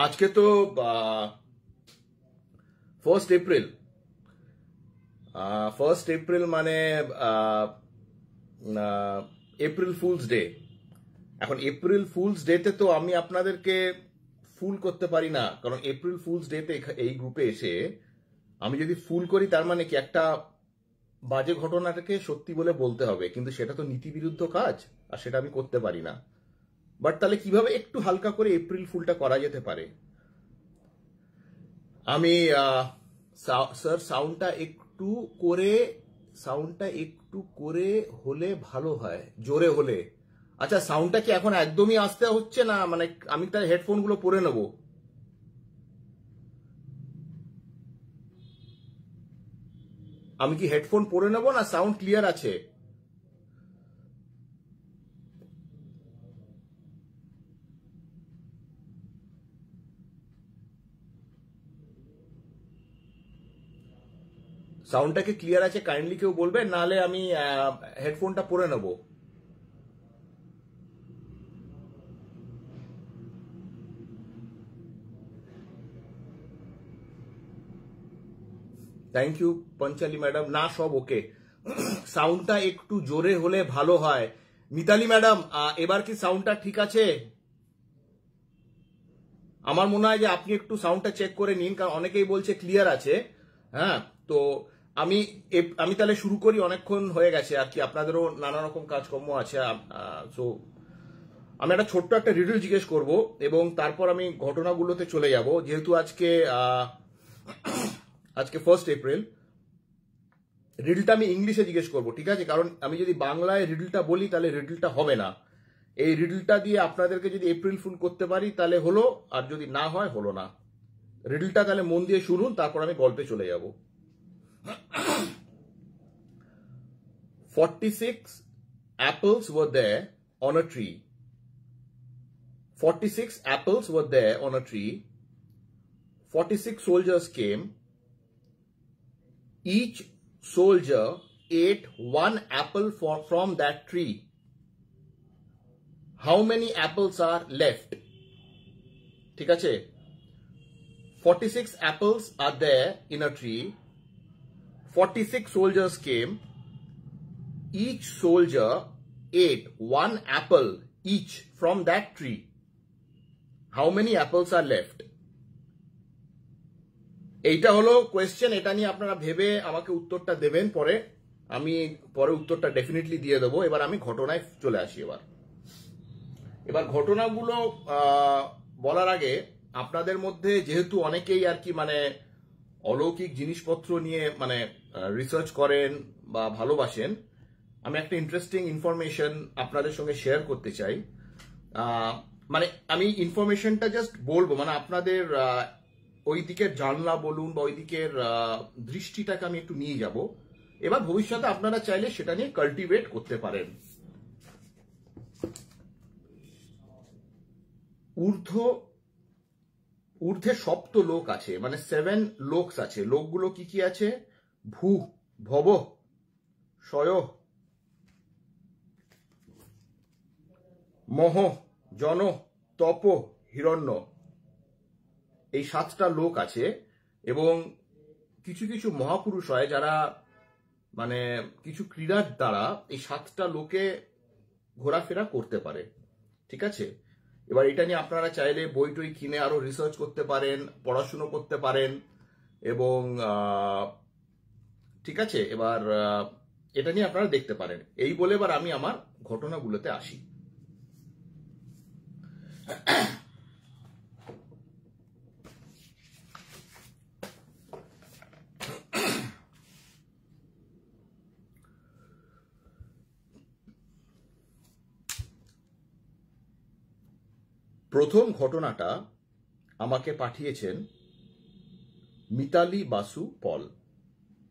আজকে তো 1st April. 1st April মানে এপ্রিল ফুলস ডে। এখন এপ্রিল ফুলস ডেতে তো আমি আপনাদেরকে ফুল করতে পারি না, কারণ এপ্রিল ফুলস ডেতে এই গ্রুপে এসে আমি যদি ফুল করি তার মানে কি একটা বাজে ঘটনাটাকে সত্যি বলে বলতে হবে, কিন্তু সেটা তো নীতিবিরুদ্ধ কাজ, আর সেটা আমি করতে পারি না। বাট তাহলে কিভাবে একটু হালকা করে এপ্রিল ফুলটা করা যেতে পারে? আমি স্যার সাউন্ডটা একটু করে হলে ভালো হয়, জোরে হলে। আচ্ছা, সাউন্ডটা কি এখন একদমই আসতে হচ্ছে না? মানে আমি তার হেডফোন গুলো পরে নেব। আমি কি হেডফোন পরে নেব না সাউন্ড ক্লিয়ার আছে? সাউন্ডটা কি ক্লিয়ার আছে? কাইন্ডলি কেউ বলবেন, নাহলে আমি হেডফোনটা পরে নেব। Thank you Panchali madam. না, সব ওকে। সাউন্ডটা একটু জোরে হলে ভালো হয়। মিতালি ম্যাডাম, এবার কি সাউন্ডটা ঠিক আছে? আমার মনে হয় যে আপনি একটু সাউন্ডটা চেক করে নিন, কারণ অনেকেই বলছে ক্লিয়ার আছে। হ্যাঁ, তো আমি তাহলে শুরু করি। অনেকক্ষণ হয়ে গেছে আর কি, আপনাদেরও নানা রকম কাজকর্ম আছে। সো আমি একটা ছোট্ট একটা রিডল জিজ্ঞেস করব এবং তারপর আমি ঘটনাগুলোতে চলে যাব। যেহেতু আজকে 1st এপ্রিল, রিডলটা আমি ইংলিশে জিজ্ঞেস করব, ঠিক আছে? কারণ আমি যদি বাংলায় রিডলটা বলি তাহলে রিডলটা হবে না। এই রিডলটা দিয়ে আপনাদেরকে যদি এপ্রিল ফুল করতে পারি তাহলে হলো, আর যদি না হয় হলো না। রিডলটা তাহলে মন দিয়ে শুনুন, তারপর আমি গল্পে চলে যাব। 46 apples were there on a tree. 46 apples were there on a tree. 46 soldiers came. Each soldier ate one apple from that tree. How many apples are left? ঠিক আছে? 46 apples are there in a tree. 46 soldiers came. Each soldier ate one apple each from that tree. How many apples are left? এইটা হলো question. এটা নিয়ে আপনারা ভেবে আমাকে উত্তরটা দেবেন পরে। আমি পরে উত্তরটা ডেফিনেটলি দিয়ে দেবো। এবার আমি ঘটনায় চলে আসি। এবার ঘটনাগুলো বলার আগে আপনাদের মধ্যে যেহেতু অনেকেই আর কি মানে অলৌকিক জিনিসপত্র নিয়ে মানে রিসার্চ করেন বা ভালোবাসেন, আমি একটা ইন্টারেস্টিং ইনফরমেশন আপনাদের সঙ্গে শেয়ার করতে চাই। মানে আমি ইনফরমেশনটা জাস্ট বলবো, মানে আপনাদের ওই দিকের জানলা বলুন বা ওই দিকের দৃষ্টিটাকে আমি একটু নিয়ে যাব। এবার ভবিষ্যতে আপনারা চাইলে সেটা নিয়ে কাল্টিভেট করতে পারেন। ঊর্ধ্বে সপ্ত লোক আছে, মানে 7 লোকস আছে। লোকগুলো কি কি আছে? ভূ, ভব, শয়, মহ, জন, তপ, হিরণ্য। এই 7টা লোক আছে এবং কিছু কিছু মহাপুরুষ হয় যারা মানে কিছু ক্রীড়ার দ্বারা এই 7টা লোকে ঘোরাফেরা করতে পারে, ঠিক আছে? এবার এটা নিয়ে আপনারা চাইলে বই টই কিনে আরো রিসার্চ করতে পারেন, পড়াশুনো করতে পারেন এবং ঠিক আছে, এবার এটা নিয়ে আপনারা দেখতে পারেন। এই বলে এবার আমি আমার ঘটনাগুলোতে আসি। প্রথম ঘটনাটা আমাকে পাঠিয়েছেন মিতালি বাসু পল।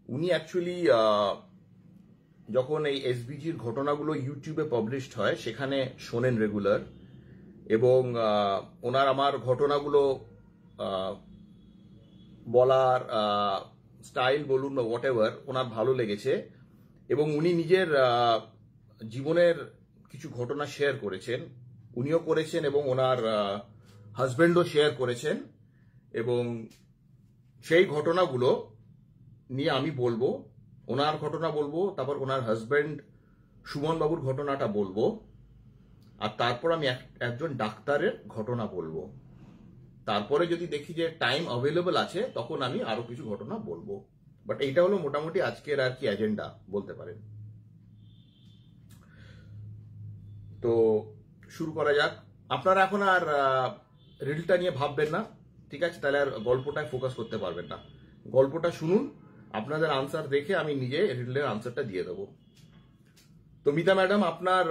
উনি অ্যাকচুয়ালি যখন এই এসবিজির ঘটনাগুলো ইউটিউবে পাবলিশড হয় সেখানে শোনেন রেগুলার, এবং ওনার আমার ঘটনাগুলো বলার স্টাইল বলুন বা হোয়াট এভার ওনার ভালো লেগেছে, এবং উনি নিজের জীবনের কিছু ঘটনা শেয়ার করেছেন, উনিও করেছেন, এবং ওনার হাজব্যান্ডও শেয়ার করেছেন, এবং সেই ঘটনাগুলো নিয়ে আমি বলবো। ওনার ঘটনা বলবো, তারপর ওনার হাজব্যান্ড সুমন বাবুর ঘটনাটা বলবো, আর তারপর আমি একজন ডাক্তারের ঘটনা বলবো। তারপরে যদি দেখি যে টাইম অ্যাভেলেবল আছে তখন আমি আরো কিছু ঘটনা বলবো। বাট এইটা হলো মোটামুটি আজকের আর কি এজেন্ডা বলতে পারেন। তো শুরু করা যাক। আপনারা এখন আর রিলটা নিয়ে ভাববেন না, ঠিক আছে? তাহলে আর গল্পটায় ফোকাস করতে পারবেন না। গল্পটা শুনুন, আপনাদের আনসার দেখে আমি নিজে রিলের আনসারটা দিয়ে দেবো। তো মিতা ম্যাডাম, আপনার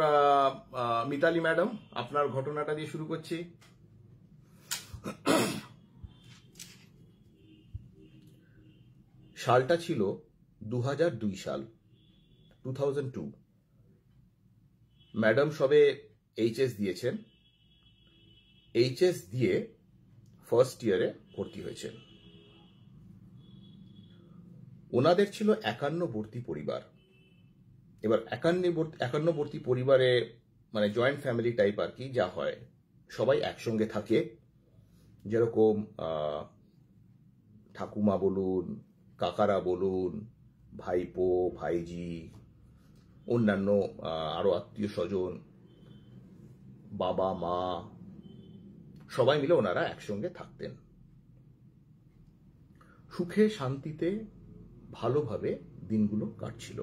মিতালি ম্যাডাম, আপনার ঘটনাটা দিয়ে শুরু করছি। সালটা ছিল 2002 সাল, 2002। ম্যাডাম সবে এইচএস দিয়েছেন। এইচএস দিয়ে ফার্স্ট ইয়ারে ভর্তি হয়েছেন। ওনাদের ছিল 51বর্তী পরিবার। এবার 51বর্তী পরিবারে মানে জয়েন্ট ফ্যামিলি টাইপ আর কি, যা হয় সবাই একসঙ্গে থাকে। যেরকম ঠাকুমা বলুন, কাকারা বলুন, ভাইপো, ভাইজি, অন্যান্য আরো আত্মীয় স্বজন, বাবা মা, সবাই মিলে ওনারা একসঙ্গে থাকতেন। সুখে শান্তিতে ভালোভাবে দিনগুলো কাটছিল।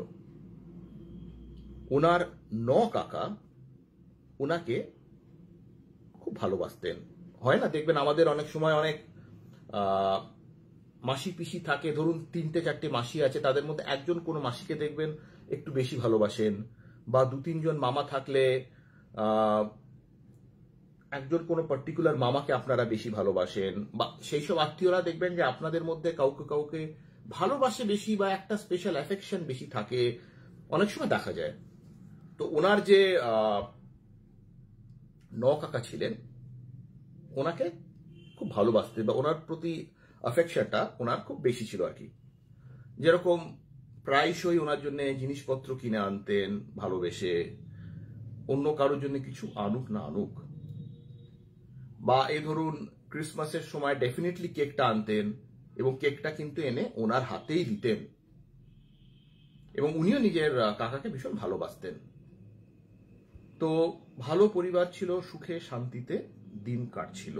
ওনার 9 কাকা ওনাকে খুব ভালোবাসতেন। হয় না, দেখবেন আমাদের অনেক সময় অনেক মাসি পিসি থাকে, ধরুন 3-4টে মাসি আছে, তাদের মধ্যে একজন কোনো মাসিকে দেখবেন একটু বেশি ভালোবাসেন, বা 2-3 জন মামা থাকলে একজন কোনো পার্টিকুলার মামাকে আপনারা বেশি ভালোবাসেন, বা সেই সব আত্মীয়রা দেখবেন যে আপনাদের মধ্যে কাউকে কাউকে ভালোবাসে বেশি, বা একটা স্পেশাল অ্যাফেকশন বেশি থাকে, অনেক সময় দেখা যায়। তো ওনার যে 9 কাকা ছিলেন ওনাকে খুব ভালোবাসতেন, বা ওনার প্রতি অ্যাফেকশনটা ওনার খুব বেশি ছিল আর কি। যেরকম প্রায়শই ওনার জন্য জিনিসপত্র কিনে আনতেন ভালোবেসে, অন্য কারোর জন্য কিছু আনুক না আনুক, বা এই ধরুন ক্রিসমাসের সময় ডেফিনেটলি কেকটা আনতেন, এবং কেকটা কিন্তু এনে ওনার হাতেই দিতেন, এবং উনিও নিজের কাকাকে ভীষণ ভালোবাসতেন। তো ভালো পরিবার ছিল, সুখে শান্তিতে দিন কাটছিল।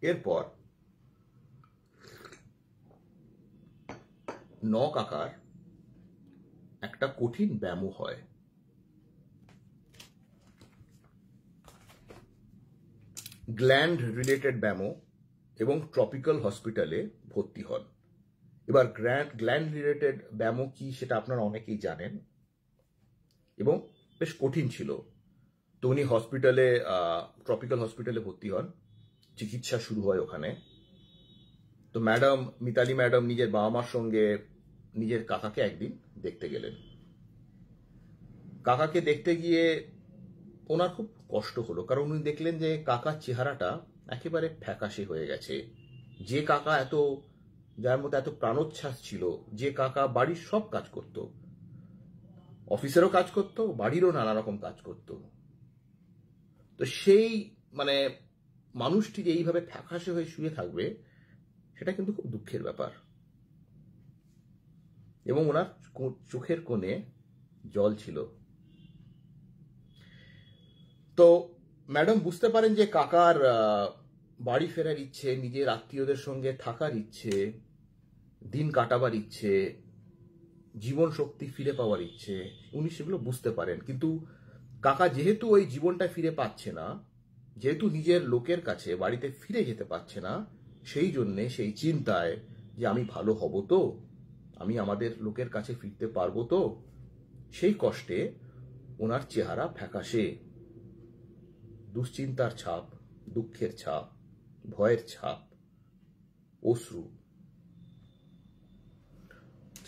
এরপর 9 কাকার একটা কঠিন ব্যামো হয়। গ্ল্যান্ড রিলেটেড ব্যামো, এবং ট্রপিক্যাল হসপিটালে ভর্তি হন। এবার গ্ল্যান্ড রিলেটেড ব্যামো কি সেটা আপনারা অনেকেই জানেন, এবং বেশ কঠিন ছিল। তো উনি হসপিটালে, ট্রপিক্যাল হসপিটালে ভর্তি হন, চিকিৎসা শুরু হয় ওখানে। তো ম্যাডাম, মিতালি ম্যাডাম নিজের বাবা মার সঙ্গে নিজের কাকাকে একদিন দেখতে গেলেন। কাকাকে দেখতে গিয়ে ওনার খুব কষ্ট হলো, কারণ উনি দেখলেন যে কাকার চেহারাটা একেবারে ফ্যাকাশে হয়ে গেছে। যে কাকা যার মধ্যে এত প্রাণোচ্ছ্বাস ছিল, যে কাকা বাড়ির সব কাজ করত, অফিসেরও কাজ করত, বাড়িরও নানা রকম কাজ করত, তো সেই মানে মানুষটি যে এইভাবে ফ্যাকাশে হয়ে শুয়ে থাকবে, সেটা কিন্তু খুব দুঃখের ব্যাপার। এবং ওনার চোখের কোণে জল ছিল। তো ম্যাডাম বুঝতে পারেন যে কাকার বাড়ি ফেরার ইচ্ছে, নিজের আত্মীয়দের সঙ্গে থাকার ইচ্ছে, দিন কাটাবার ইচ্ছে, জীবন শক্তি ফিরে পাওয়ার ইচ্ছে, উনি সেগুলো বুঝতে পারেন। কিন্তু কাকা যেহেতু ওই জীবনটা ফিরে পাচ্ছে না, যেহেতু নিজের লোকের কাছে বাড়িতে ফিরে যেতে পারছে না, সেই জন্যে সেই চিন্তায় যে আমি ভালো হব তো, আমি আমাদের লোকের কাছে ফিরতে পারবো তো, সেই কষ্টে ওনার চেহারা ফ্যাকাশে, দুশ্চিন্তার ছাপ, দুঃখের ছাপ, ভয়ের ছাপ, অশ্রু,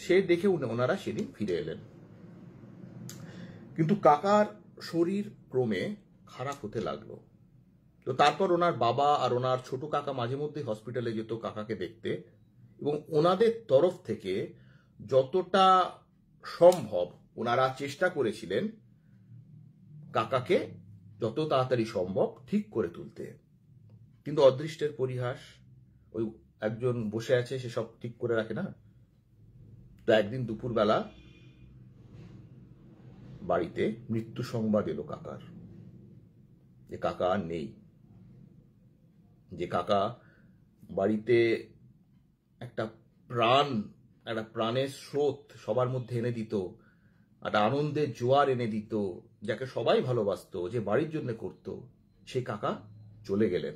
সে দেখে ওনারা সেদিন ফিরে এলেন। কিন্তু কাকার শরীর ক্রমে খারাপ হতে লাগলো। তো তারপর ওনার বাবা আর ওনার ছোট কাকা মাঝে মধ্যে হসপিটালে যেত কাকাকে দেখতে, এবং ওনাদের তরফ থেকে যতটা সম্ভব ওনারা চেষ্টা করেছিলেন কাকাকে যত তাড়াতাড়ি সম্ভব ঠিক করে তুলতে। কিন্তু অদৃষ্টের পরিহাস, ওই একজন বসে আছে, সে সব ঠিক করে রাখে না। তো একদিন দুপুরবেলা বাড়িতে মৃত্যু সংবাদ এলো কাকার, যে কাকা আর নেই, যে কাকা বাড়িতে একটা প্রাণের স্রোত সবার মধ্যে এনে দিত, একটা আনন্দের জোয়ার এনে দিত, যাকে সবাই ভালোবাসতো, যে বাড়ির জন্য করত, সেই কাকা চলে গেলেন।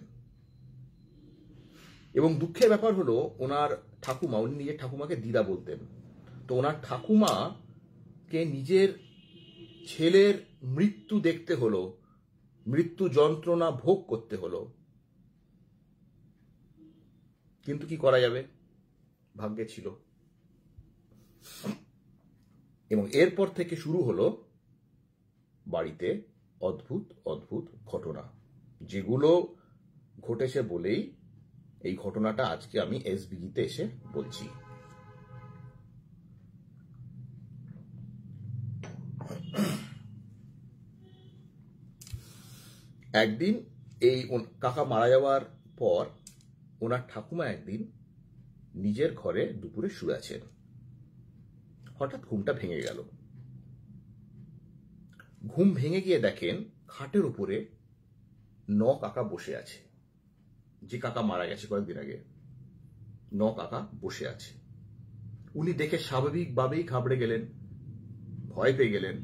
এবং দুঃখের ব্যাপার হলো, ওনার ঠাকুমা, উনি নিজের ঠাকুমাকে দিদা বলতেন, তো ওনার ঠাকুমাকে নিজের ছেলের মৃত্যু দেখতে হলো, মৃত্যু যন্ত্রণা ভোগ করতে হলো। কিন্তু কি করা যাবে, ভাগ্যে ছিল। এবং এরপর থেকে শুরু হলো বাড়িতে অদ্ভুত অদ্ভুত ঘটনা, যেগুলো ঘটেছে বলেই এই ঘটনাটা আজকে আমি এসবিজিতে এসে বলছি। একদিন এই কাকা মারা যাওয়ার পর ওনার ঠাকুমা একদিন নিজের ঘরে দুপুরে শুয়ে আছেন। হঠাৎ ঘুমটা ভেঙে গেল। ঘুম ভেঙে গিয়ে দেখেন খাটের উপরে কাকা বসে আছে। যে কাকা মারা গেছে কয়েকদিন আগে, কাকা বসে আছে। উনি দেখে স্বাভাবিকভাবেই ঘাবড়ে গেলেন, ভয় পেয়ে গেলেন,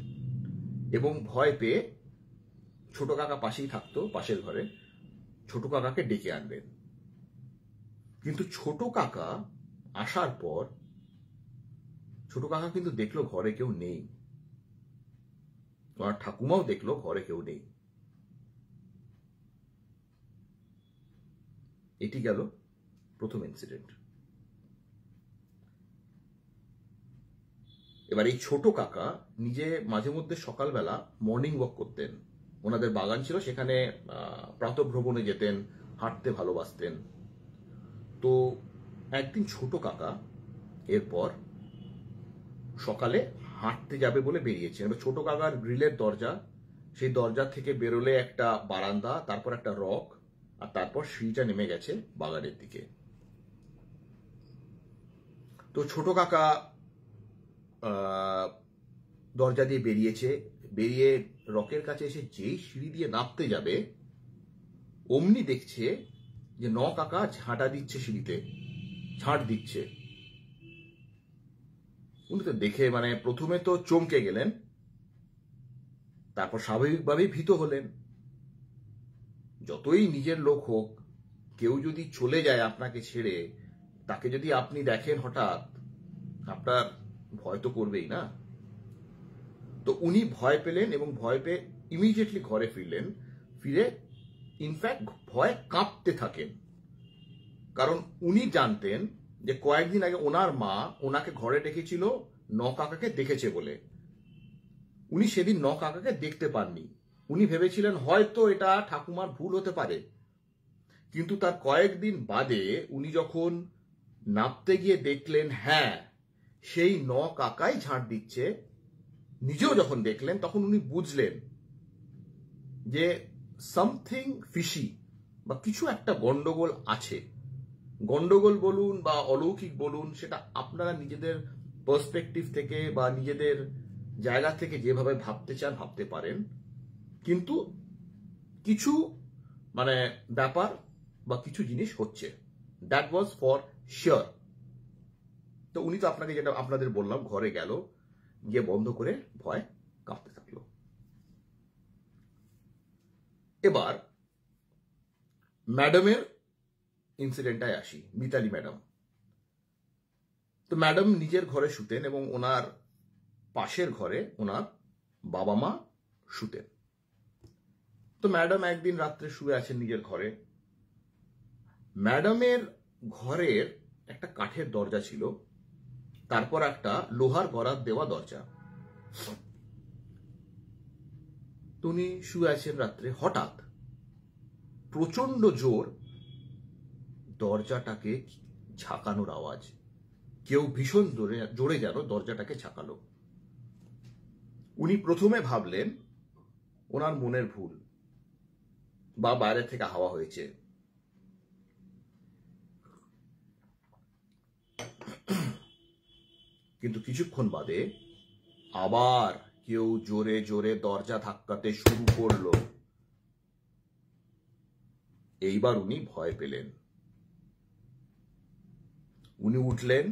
এবং ভয় পেয়ে ছোট কাকা পাশেই থাকতো, পাশের ঘরে, ছোট কাকাকে ডেকে আনলেন। কিন্তু ছোট কাকা আসার পর ছোট কাকা কিন্তু দেখলো ঘরে কেউ নেই, তোমার ঠাকুমাও দেখলো ঘরে কেউ নেই। এটি গেল প্রথম ইনসিডেন্ট। এবার এই ছোট কাকা নিজে মাঝে মধ্যে সকালবেলা মর্নিং ওয়াক করতেন, ওনাদের বাগান ছিল, সেখানে প্রাতঃভ্রমণে যেতেন, হাঁটতে ভালোবাসতেন। তো একদিন ছোট কাকা এরপর সকালে হাঁটতে যাবে বলে বেরিয়েছেন। ছোট কাকার গ্রিলের দরজা, সেই দরজা থেকে বেরোলে একটা বারান্দা, তারপর একটা রক, আর তারপর সিঁড়িটা নেমে গেছে বাগানের দিকে। তো ছোট কাকা দরজা দিয়ে বেরিয়েছে, বেরিয়ে রকের কাছে এসে যেই সিঁড়ি দিয়ে নামতে যাবে, অমনি দেখছে যে কাকা ঝাঁটা দিচ্ছে, সিঁড়িতে ঝাঁট দিচ্ছে। উনি তো দেখে মানে প্রথমে তো চমকে গেলেন, তারপর স্বাভাবিকভাবেই ভীত হলেন। যতই নিজের লোক হোক, কেউ যদি চলে যায় আপনাকে ছেড়ে, তাকে যদি আপনি দেখেন হঠাৎ, আপনার ভয় তো করবেই না। তো উনি ভয় পেলেন এবং ভয় পেয়ে ইমিডিয়েটলি ঘরে ফিরলেন। ফিরে ইনফ্যাক্ট ভয় কাঁপতে থাকেন, কারণ উনি জানতেন যে কয়েকদিন আগে ওনার মা ওনাকে ঘরে ডেকেছিল কাকাকে দেখেছে বলে। উনি সেদিন কাকাকে দেখতে পাননি। উনি ভেবেছিলেন হয়তো এটা ঠাকুমার ভুল হতে পারে। কিন্তু তার কয়েকদিন বাদে উনি যখন নাপতে গিয়ে দেখলেন, হ্যাঁ, সেই কাকাই ঝাঁট দিচ্ছে, নিজেও যখন দেখলেন, তখন উনি বুঝলেন যে সামথিং ফিশি, বা কিছু একটা গন্ডগোল আছে। গন্ডগোল বলুন বা অলৌকিক বলুন, সেটা আপনারা নিজেদের পার্সপেক্টিভ থেকে বা নিজেদের জায়গা থেকে যেভাবে ভাবতে চান ভাবতে পারেন, কিন্তু কিছু মানে ব্যাপার বা কিছু জিনিস হচ্ছে, দ্যাট ওয়াজ ফর শিওর। তো উনি তো আপনাকে যেটা আপনাদের বললাম, ঘরে গেল, গিয়ে বন্ধ করে ভয় কাঁপতে থাকলো। এবার ম্যাডামের ইনসিডেন্টটায় আসি, মিতালি ম্যাডাম। তো ম্যাডাম নিজের ঘরে শুতেন এবং ওনার পাশের ঘরে ওনার বাবা মা শুতেন। তো ম্যাডাম একদিন রাত্রে শুয়ে আছেন নিজের ঘরে। ম্যাডামের ঘরের একটা কাঠের দরজা ছিল, তারপর একটা লোহার গরাদ দেওয়া দরজা। উনি শুয়ে আছেন রাত্রে, হঠাৎ প্রচন্ড জোর দরজাটাকে ঝাঁকানোর আওয়াজ। কেউ ভীষণ জোরে যেন দরজাটাকে ঝাঁকালো। উনি প্রথমে ভাবলেন ওনার মনের ভুল বা বাইরে থেকে হাওয়া হয়েছে। কিন্তু কিছুক্ষণ বাদে আবার কেউ জোরে জোরে দরজা ধাক্কাতে শুরু করলো। এইবার উনি ভয় পেলেন। উনি উঠলেন,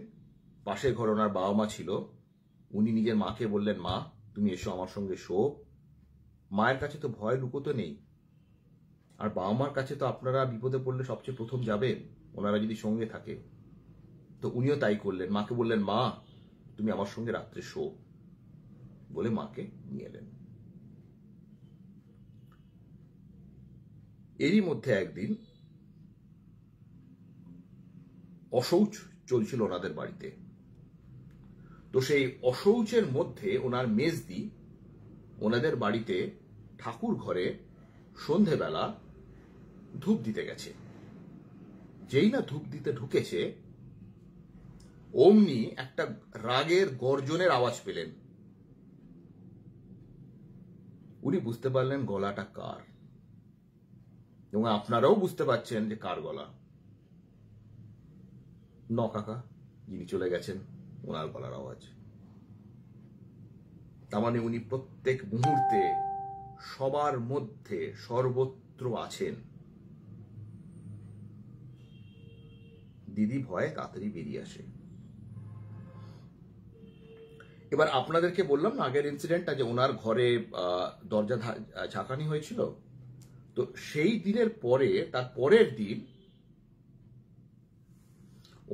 পাশে ঘরে ওনার বাবা মা ছিল। উনি নিজের মাকে বললেন, মা তুমি এসো আমার সঙ্গে শো। মায়ের কাছে তো ভয় লুকোতে নেই, আর বাবা মার কাছে তো আপনারা বিপদে পড়লে সবচেয়ে প্রথম যাবেন, ওনারা যদি সঙ্গে থাকে। তো উনিও তাই করলেন, মাকে বললেন, মা তুমি আমার সঙ্গে রাত্রে শো, বলে মাকে নিয়ে এলেন। এরই মধ্যে একদিন অশৌচ চলছিল ওনাদের বাড়িতে। তো সেই অশৌচের মধ্যে ওনার মেজদি ওনাদের বাড়িতে ঠাকুর ঘরে সন্ধেবেলা ধূপ দিতে গেছে। যেই না ধূপ দিতে ঢুকেছে, অমনি একটা রাগের গর্জনের আওয়াজ পেলেন। উনি বুঝতে পারলেন গলাটা কার, এবং আপনারাও বুঝতে পারছেন যে কার গলা। কাকা যিনি চলে গেছেন, ওনার গলার আওয়াজ। তার মানে উনি প্রত্যেক মুহূর্তে সবার মধ্যে সর্বত্র আছেন। দিদি ভয়ে তাড়াতাড়ি বেরিয়ে আসে। এবার আপনাদেরকে বললাম না আগের ইনসিডেন্টটা, যে ওনার ঘরে দরজা ঝাঁকানি হয়েছিল। তো সেই দিনের পরে, তার পরের দিন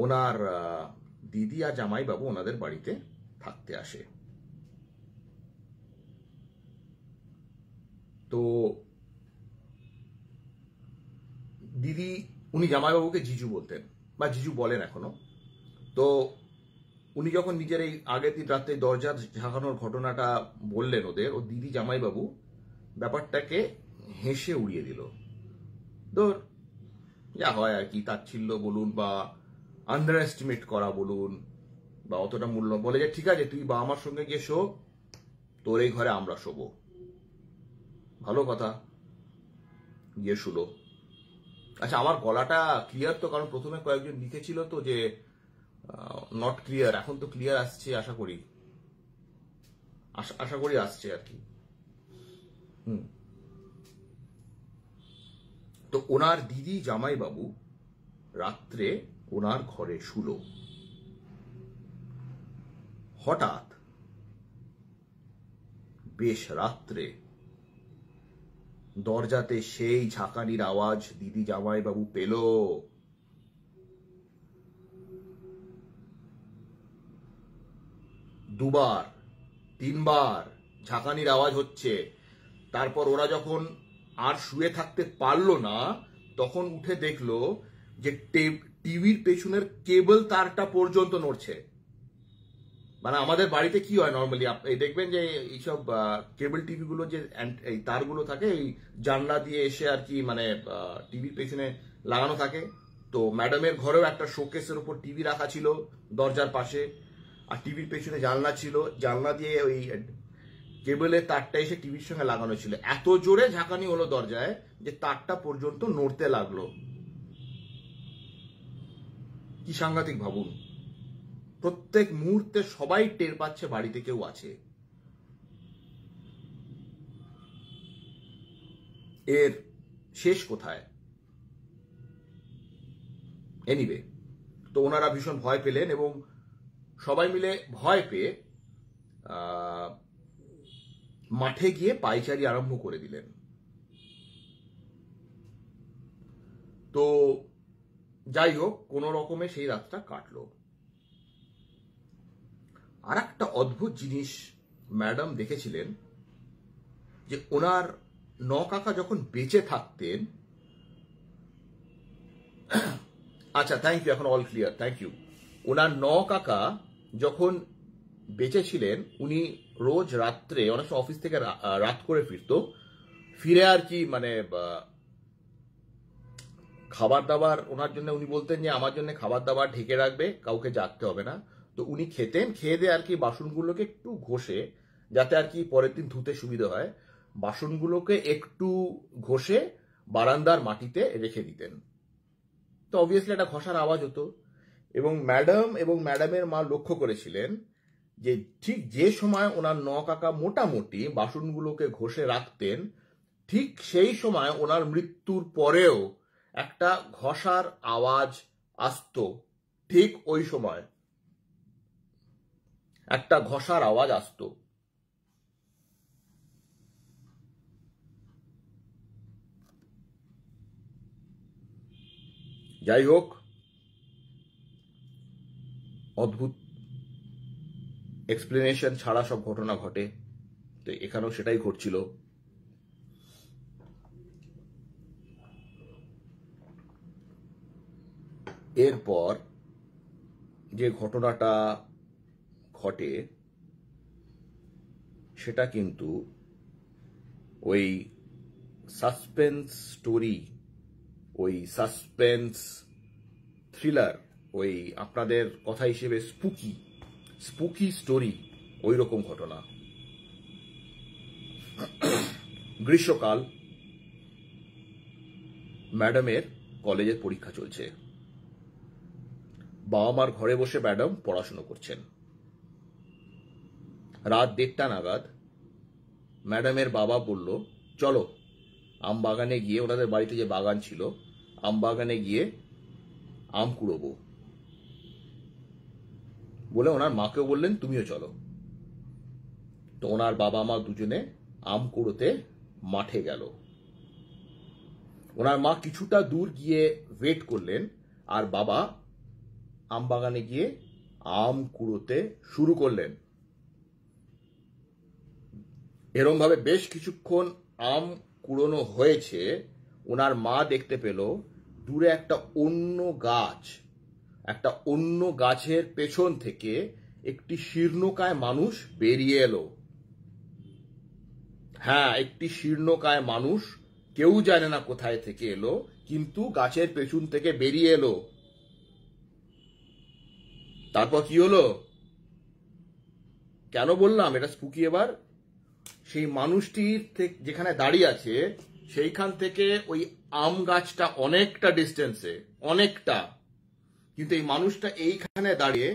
ওনার দিদি আর জামাইবাবু ওনাদের বাড়িতে থাকতে আসে। তো দিদি, উনি জামাইবাবুকে জিজু বলতেন বা জিজু বলেন এখনো। তো উনি যখন নিজের এই আগের দিন রাত্রে দরজা ঝাঁকানোর ঘটনাটা বললেন ওদের, ও দিদি জামাইবাবু ব্যাপারটাকে হেসে উড়িয়ে দিল। ধর যা হয় আর কি, তাচ্ছিল্য বলুন বা আন্ডার এস্টিমেট করা বলুন বা অতটা মূল্য, বলে যে ঠিক আছে তুই বা আমার সঙ্গে গিয়ে শো, তোর এই ঘরে আমরা শোবো। ভালো কথা, গিয়ে শুলো। আচ্ছা, আমার গলাটা ক্লিয়ার তো? কারণ প্রথমে কয়েকজন লিখেছিল তো যে নট ক্লিয়ার। এখন তো ক্লিয়ার আসছে, আশা করি আসছে আর কি। তো ওনার দিদি জামাইবাবু রাত্রে ওনার ঘরে শুলো। হঠাৎ বেশ রাত্রে দরজাতে সেই ঝাঁকানির আওয়াজ দিদি জামাইবাবু পেল। দুবার তিনবার ঝাঁকানির আওয়াজ হচ্ছে। তারপর ওরা যখন আর শুয়ে থাকতে পারলো না, তখন উঠে দেখলো যে টিভির পেছনের কেবল তারটা পর্যন্ত নড়ছে। মানে আমাদের বাড়িতে কি হয় নর্মালি, দেখবেন যে এইসব কেবল টিভি গুলো যে এই তারগুলো থাকে, এই জানলা দিয়ে এসে আর কি, মানে টিভির পেছনে লাগানো থাকে। তো ম্যাডামের ঘরেও একটা শোকেসের উপর টিভি রাখা ছিল দরজার পাশে, আর টিভির পেছনে জানলা ছিল। জানলা দিয়ে ওই কেবলের তারটা এসে টিভির সঙ্গে লাগানো ছিল। এত জোরে ঝাঁকানি হলো দরজায় যে তারটা পর্যন্ত নড়তে লাগলো। কি সাংঘাতিক ভাবুন। প্রত্যেক মুহূর্তে সবাই টের পাচ্ছে বাড়িতে কেউ আছে। এর শেষ কোথায়? এনিওয়ে, তো ওনারা ভীষণ ভয় পেলেন এবং সবাই মিলে ভয় পেয়ে মাঠে গিয়ে পায়চারি আরম্ভ করে দিলেন। তো যাই হোক, কোন রকমে সেই রাতটা কাটলো। আর একটা অদ্ভুত জিনিস ম্যাডাম দেখেছিলেন, যে ওনার কাকা যখন বেঁচে থাকতেন, আচ্ছা থ্যাংক ইউ, এখন অল ক্লিয়ার, থ্যাংক ইউ। ওনার কাকা যখন বেঁচে ছিলেন, উনি রোজ রাত্রে, অনেক সময় অফিস থেকে রাত করে ফিরে আর কি, মানে খাবার দাবার ওনার জন্য, উনি বলতেন যে আমার জন্য খাবার দাবার ঢেকে রাখবে, কাউকে জাগতে হবে না। তো উনি খেতেন, খেয়ে দিয়ে আর কি বাসনগুলোকে একটু ঘষে, যাতে আর কি পরের দিন ধুতে সুবিধা হয়, বাসনগুলোকে একটু ঘষে বারান্দার মাটিতে রেখে দিতেন। তো অবভিয়াসলি একটা ঘষার আওয়াজ হতো, এবং ম্যাডামের মা লক্ষ্য করেছিলেন যে ঠিক যে সময় ওনার কাকা মোটামুটি বাসনগুলোকে ঘষে রাখতেন, ঠিক সেই সময় ওনার মৃত্যুর পরেও একটা ঘষার আওয়াজ আসতো। ঠিক ওই সময় একটা ঘষার আওয়াজ আসতো। যাই হোক, অদ্ভুত এক্সপ্লেনেশন ছাড়া সব ঘটনা ঘটে, তো এখানেও সেটাই ঘটছিল। এরপর যে ঘটনাটা ঘটে সেটা কিন্তু ওই সাসপেন্স স্টোরি, ওই সাসপেন্স থ্রিলার, ওই আপনাদের কথা হিসেবে স্পুকি স্টোরি, ওই রকম ঘটনা। গ্রীষ্মকাল, ম্যাডামের কলেজের পরীক্ষা চলছে। বাবা মার ঘরে বসে ম্যাডাম পড়াশুনো করছেন। রাত 1:30 নাগাদ ম্যাডামের বাবা বলল, চলো আম বাগানে গিয়ে, ওনাদের বাড়িতে যে বাগান ছিল, আম বাগানে গিয়ে আম কুড়োবো বলে ওনার মাকেও বললেন তুমিও চলো। তো ওনার বাবা মা দুজনে আম কুড়োতে মাঠে গেল। ওনার মা কিছুটা দূর গিয়ে ওয়েট করলেন, আর বাবা আম বাগানে গিয়ে আম কুড়োতে শুরু করলেন। এরম ভাবে বেশ কিছুক্ষণ আম কুড়োনো হয়েছে। ওনার মা দেখতে পেল দূরে একটা অন্য গাছের পেছন থেকে একটি শীর্ণকায় মানুষ বেরিয়ে এলো। হ্যাঁ, একটি শীর্ণকায় মানুষ, কেউ জানে না কোথায় থেকে এলো, কিন্তু গাছের পেছন থেকে বেরিয়ে এলো। তারপর কি হলো, কেন বললাম এটা স্পুকি? এবার সেই মানুষটির যেখানে দাঁড়িয়ে আছে সেইখান থেকে ওই আম গাছটা অনেকটা ডিস্টেন্সে, অনেকটা, কিন্তু এই মানুষটা এইখানে দাঁড়িয়ে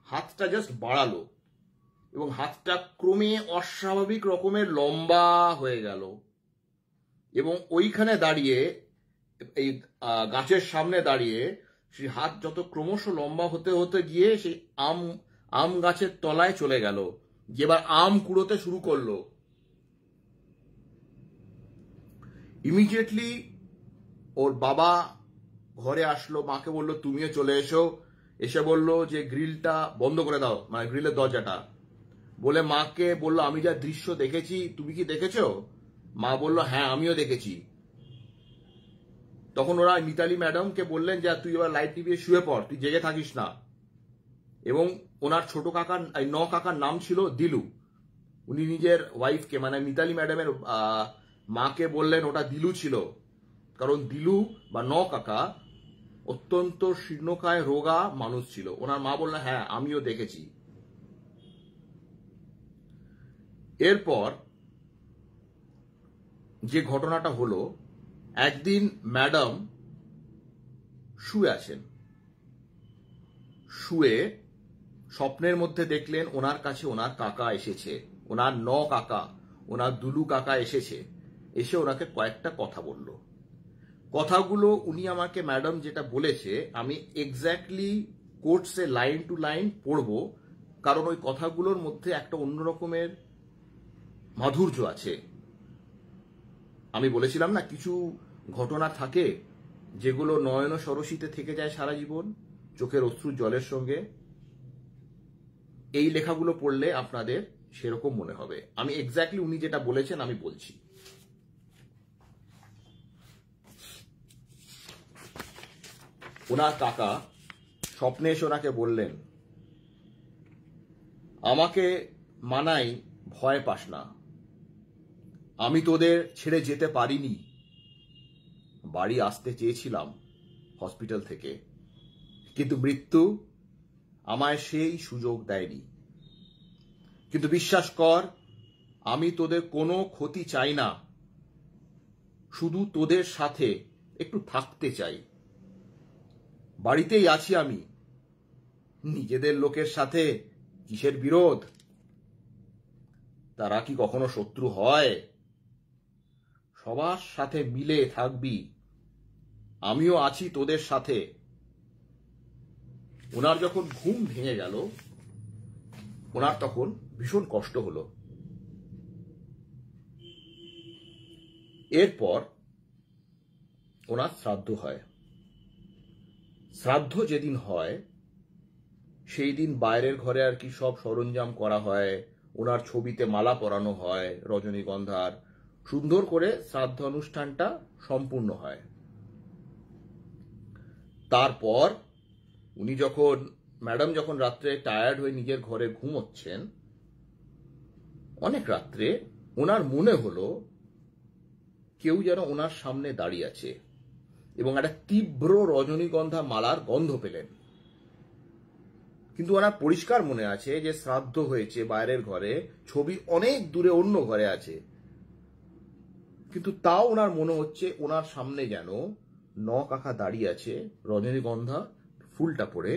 হাতটা জাস্ট বাড়ালো, এবং হাতটা ক্রমে অস্বাভাবিক রকমের লম্বা হয়ে গেল, এবং ওইখানে দাঁড়িয়ে, এই গাছের সামনে দাঁড়িয়ে সেই হাত যত ক্রমশ লম্বা হতে হতে গিয়ে সেই আম গাছের তলায় চলে গেল, যে এবার আম কুড়োতে শুরু করলো। ইমিডিয়েটলি ওর বাবা ঘরে আসলো, মাকে বললো তুমিও চলে এসো। এসে বললো যে গ্রিলটা বন্ধ করে দাও, মানে গ্রিলের দরজাটা। বলে মাকে বললো আমি যা দৃশ্য দেখেছি তুমি কি দেখেছো? মা বললো হ্যাঁ আমিও দেখেছি। তখন ওরা মিতালি ম্যাডামকে বললেন যে তুই এবার লাইট টিভিয়ে শুয়ে পড়, তুই জেগে থাকিস না। এবং ওনার ছোট কাকার কাকার নাম ছিল দিলু। উনি নিজের ওয়াইফকে, মানে মিতালি ম্যাডামের মাকে বললেন ওটা দিলু ছিল, কারণ দিলু বা কাকা অত্যন্ত শীর্ণকায় রোগা মানুষ ছিল। ওনার মা বললেন হ্যাঁ আমিও দেখেছি। এরপর যে ঘটনাটা হলো, একদিন ম্যাডাম শুয়ে আছেন, শুয়ে স্বপ্নের মধ্যে দেখলেন ওনার কাছে ওনার কাকা এসেছে, ওনার কাকা, ওনার দুলু কাকা এসেছে, এসে ওনাকে কয়েকটা কথা বলল। কথাগুলো উনি আমাকে, ম্যাডাম যেটা বলেছে, আমি এক্স্যাক্টলি কোর্টসে লাইন টু লাইন পড়বো, কারণ ওই কথাগুলোর মধ্যে একটা অন্য রকমের মাধুর্য আছে। আমি বলেছিলাম না কিছু ঘটনা থাকে যেগুলো নয়ন সরসিতে থেকে যায় সারা জীবন, চোখের অশ্রু জলের সঙ্গে। এই লেখাগুলো পড়লে আপনাদের সেরকম মনে হবে। আমি এক্স্যাক্টলি উনি যেটা বলেছেন আমি বলছি। ওনার কাকা স্বপ্নে এসে ওনাকে বললেন, আমাকে মানাই ভয় পাস না, আমি তোদের ছেড়ে যেতে পারিনি, বাড়ি আসতে চেয়েছিলাম হসপিটাল থেকে, কিন্তু মৃত্যু আমায় সেই সুযোগ দেয়নি। কিন্তু বিশ্বাস কর, আমি তোদের কোনো ক্ষতি চাই না, শুধু তোদের সাথে একটু থাকতে চাই। বাড়িতেই আছি আমি, নিজেদের লোকের সাথে কিসের বিরোধ? তারা কি কখনো শত্রু হয়? সবার সাথে মিলে থাকবি, আমিও আছি তোদের সাথে। ওনার যখন ঘুম ভেঙে গেল, ওনার তখন ভীষণ কষ্ট হলো। এরপর ওনার শ্রাদ্ধ হয়। শ্রাদ্ধ যেদিন হয় সেই দিন বাইরের ঘরে আর কি সব সরঞ্জাম করা হয়, ওনার ছবিতে মালা পরানো হয় রজনীগন্ধার, সুন্দর করে শ্রাদ্ধ অনুষ্ঠানটা সম্পূর্ণ হয়। তারপর উনি যখন ম্যাডাম যখন রাত্রে টায়ার্ড হয়ে নিজের ঘরে ঘুমোচ্ছেন, অনেক রাত্রে ওনার মনে হলো কেউ যেন ওনার সামনে দাঁড়িয়ে আছে এবং একটা তীব্র রজনীগন্ধা মালার গন্ধ পেলেন। কিন্তু ওনার পরিষ্কার মনে আছে যে শ্রাদ্ধ হয়েছে বাইরের ঘরে, ছবি অনেক দূরে অন্য ঘরে আছে, কিন্তু তাও ওনার মনে হচ্ছে ওনার সামনে যেন কাকা দাঁড়িয়ে আছে রজনীগন্ধা ফুলটা পরে,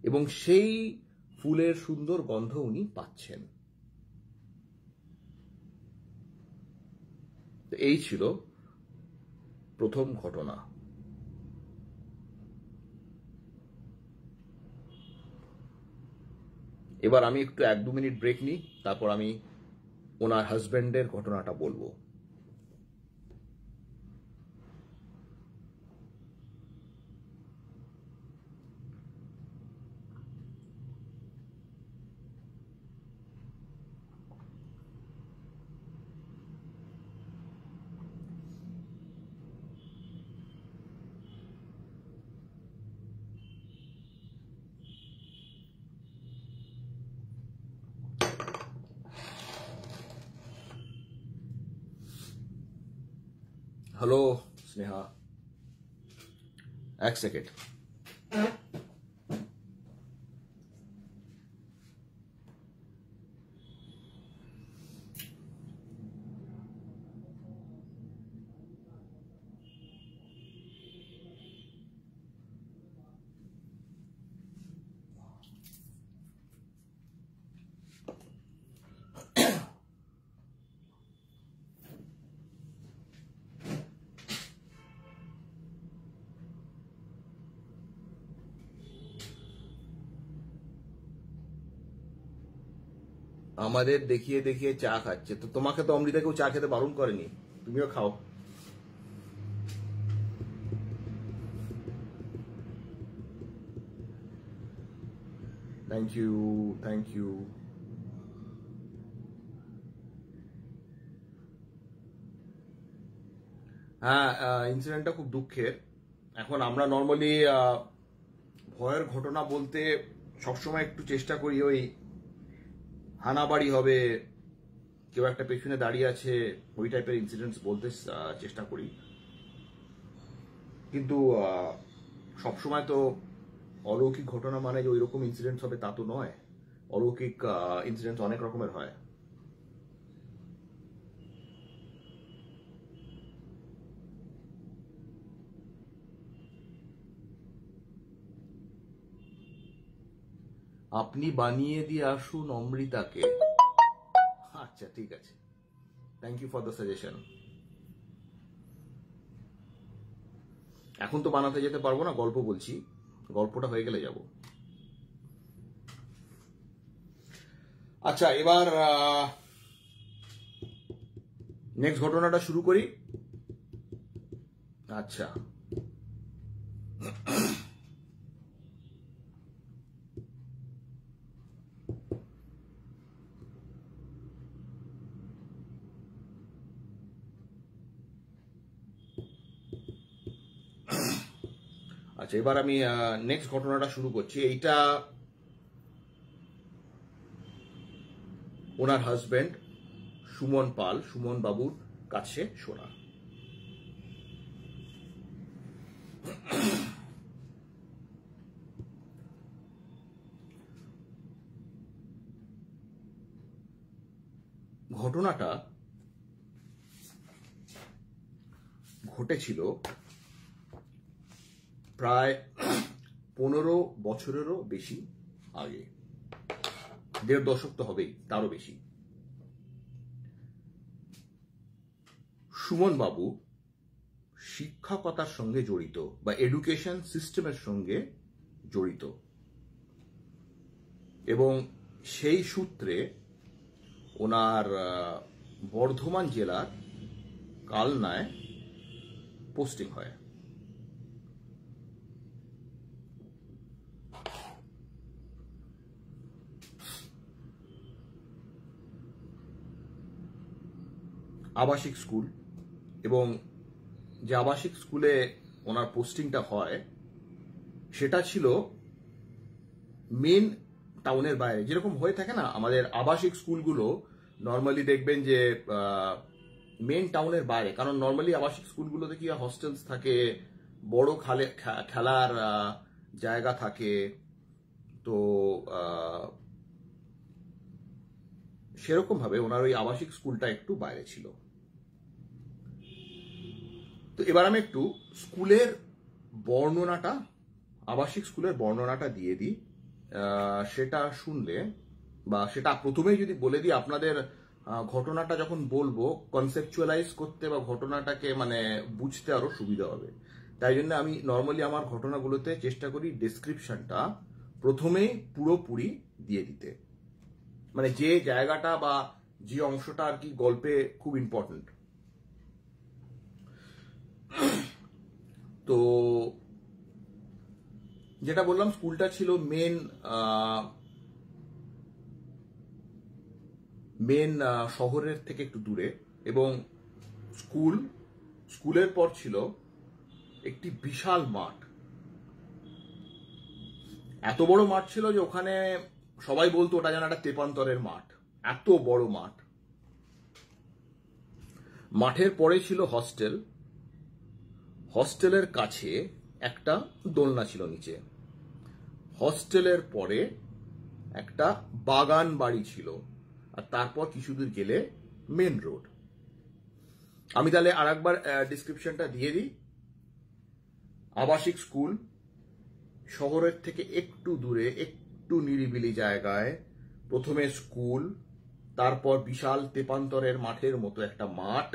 এবং সেই ফুলের সুন্দর গন্ধ উনি পাচ্ছেন। এই ছিল প্রথম ঘটনা। এবার আমি একটু 1-2 মিনিট ব্রেক নিই, তারপর আমি ওনার হাজবেন্ডের ঘটনাটা বলবো। হ্যালো স্নেহা, এক সেকেন্ড। আমাদের দেখিয়ে দেখিয়ে চা খাচ্ছে, তো তোমাকে তো অমৃতা কেউ চা খেতে বারণ করেনি, তুমিও খাও। Thank you, thank you. হ্যাঁ, ইনসিডেন্টটা খুব দুঃখের। এখন আমরা নর্মালি ভয়ের ঘটনা বলতে সবসময় একটু চেষ্টা করি ওই হানাবাড়ি হবে, কেউ একটা পেছনে দাঁড়িয়ে আছে, ওই টাইপের ইনসিডেন্টস বলতে চেষ্টা করি। কিন্তু সবসময় তো অলৌকিক ঘটনা মানে যে ওই রকম ইনসিডেন্টস হবে তা তো নয়। অলৌকিক ইনসিডেন্টস অনেক রকমের হয়। আপনি বানিয়ে দিয়ে আসুন অমৃতাকে। আচ্ছা ঠিক আছে, thank you for the suggestion. এখন তো বানাতে যেতে পারবো না, গল্প বলছি, গল্পটা হয়ে গেলে যাব। আচ্ছা, এবার নেক্সট ঘটনাটা শুরু করি। আচ্ছা, আচ্ছা এবার আমি নেক্সট ঘটনাটা শুরু করছি। এইটা ওনার হাজবেন্ড সুমন পাল, সুমন বাবুর কাছে শোনা। ঘটনাটা ঘটেছিল প্রায় 15 বছরেরও বেশি আগে, 1.5 দশক তো হবেই, তারও বেশি। সুমন বাবু শিক্ষকতার সঙ্গে জড়িত বা এডুকেশন সিস্টেমের সঙ্গে জড়িত, এবং সেই সূত্রে ওনার বর্ধমান জেলার কালনায় পোস্টিং হয়। আবাসিক স্কুল, এবং যে আবাসিক স্কুলে ওনার পোস্টিংটা হয় সেটা ছিল মেন টাউনের বাইরে। যেরকম হয়ে থাকে না আমাদের আবাসিক স্কুলগুলো, নর্মালি দেখবেন যে মেন টাউনের বাইরে, কারণ নর্মালি আবাসিক স্কুলগুলোতে কি হস্টেলস থাকে, বড় খেলার জায়গা থাকে, তো সেরকম ভাবে ওনার ওই আবাসিক স্কুলটা একটু বাইরে ছিল। তো এবার আমি একটু স্কুলের বর্ণনাটা, আবাসিক স্কুলের বর্ণনাটা দিয়ে দিই। সেটা শুনলে বা সেটা প্রথমেই যদি বলে দিই, আপনাদের ঘটনাটা যখন বলবো কনসেপচুয়ালাইজ করতে বা ঘটনাটাকে মানে বুঝতে আরো সুবিধা হবে। তাই জন্য আমি নর্মালি আমার ঘটনাগুলোতে চেষ্টা করি ডেসক্রিপশনটা প্রথমেই পুরোপুরি দিয়ে দিতে, মানে যে জায়গাটা বা যে অংশটা আর কি গল্পে খুব ইম্পর্টেন্ট। তো যেটা বললাম, স্কুলটা ছিল মেন শহরের থেকে একটু দূরে, এবং স্কুলের পর ছিল একটি বিশাল মাঠ। এত বড় মাঠ ছিল যে ওখানে সবাই বলতো ওটা যেন একটা তেপান্তরের মাঠ, এত বড় মাঠ। মাঠের পরে ছিল হস্টেল, হস্টেলের কাছে একটা দোলনা ছিল নিচে, হস্টেলের পরে একটা বাগান বাড়ি ছিল, আর তারপর কিছু দূর গেলে মেন রোড। আমি তাহলে আরেকবার ডিসক্রিপশনটা দিয়ে দিই। আবাসিক স্কুল, শহরের থেকে একটু দূরে, একটু নিরিবিলি জায়গায়, প্রথমে স্কুল, তারপর বিশাল তেপান্তরের মাঠের মতো একটা মাঠ,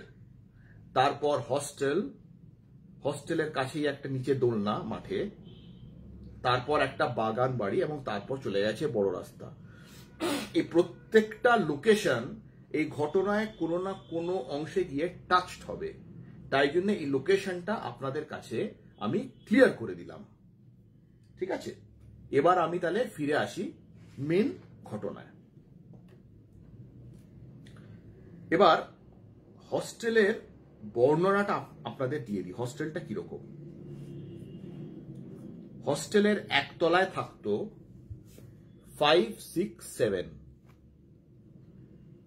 তারপর হস্টেল, হস্টেলের কাছেই একটা নিচে দোলনা মাঠে, তারপর একটা বাগান বাড়ি, এবং তারপর চলে গেছে বড় রাস্তা। এই প্রত্যেকটা লোকেশন এই ঘটনায় কোনো না কোনো অংশে গিয়ে টাচড হবে, তাই জন্য এই লোকেশনটা আপনাদের কাছে আমি ক্লিয়ার করে দিলাম। ঠিক আছে, এবার আমি তাহলে ফিরে আসি মেন ঘটনায়। এবার হস্টেলের বর্ণনাটা আপনাদের দিয়ে দিই, হস্টেলটা কিরকম। হস্টেলের একতলায় থাকতো 5, 6, 7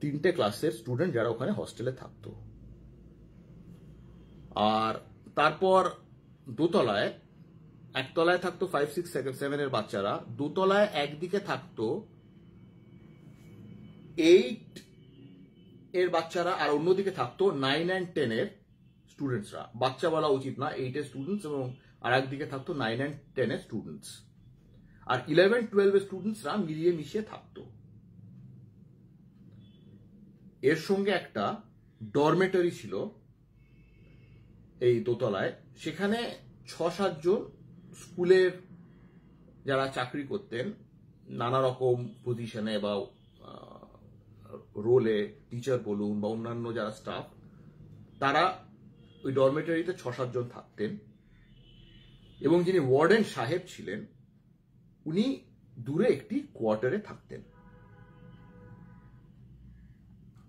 তিনটে ক্লাসের স্টুডেন্ট যারা ওখানে হস্টেলে থাকতো। আর তারপর দোতলায়, একতলায় থাকতো 5, 6, 7 এর বাচ্চারা, দোতলায় একদিকে থাকতো 8 এর বাচ্চারা, আর অন্যদিকে থাকতো 9 and 10 এর স্টুডেন্টসরা। বাচ্চা বলা উচিত না, 8 এর স্টুডেন্টস, এবং আর একদিকে থাকতো 9 and 10 এর স্টুডেন্টস, আর 11, 12 এর স্টুডেন্টসরা মিলিয়ে মিশিয়ে থাকতো। এর সঙ্গে একটা ডরমেটরি ছিল এই দোতলায়, সেখানে 6-7 জন স্কুলের যারা চাকরি করতেন নানা রকম পজিশনে বা রোলে, টিচার বলুন বা অন্যান্য যারা স্টাফ, তারা ওই ডরমেটরিতে 6-7 জন থাকতেন। এবং যিনি ওয়ার্ডেন সাহেব ছিলেন উনি দূরে একটি কোয়ার্টারে থাকতেন।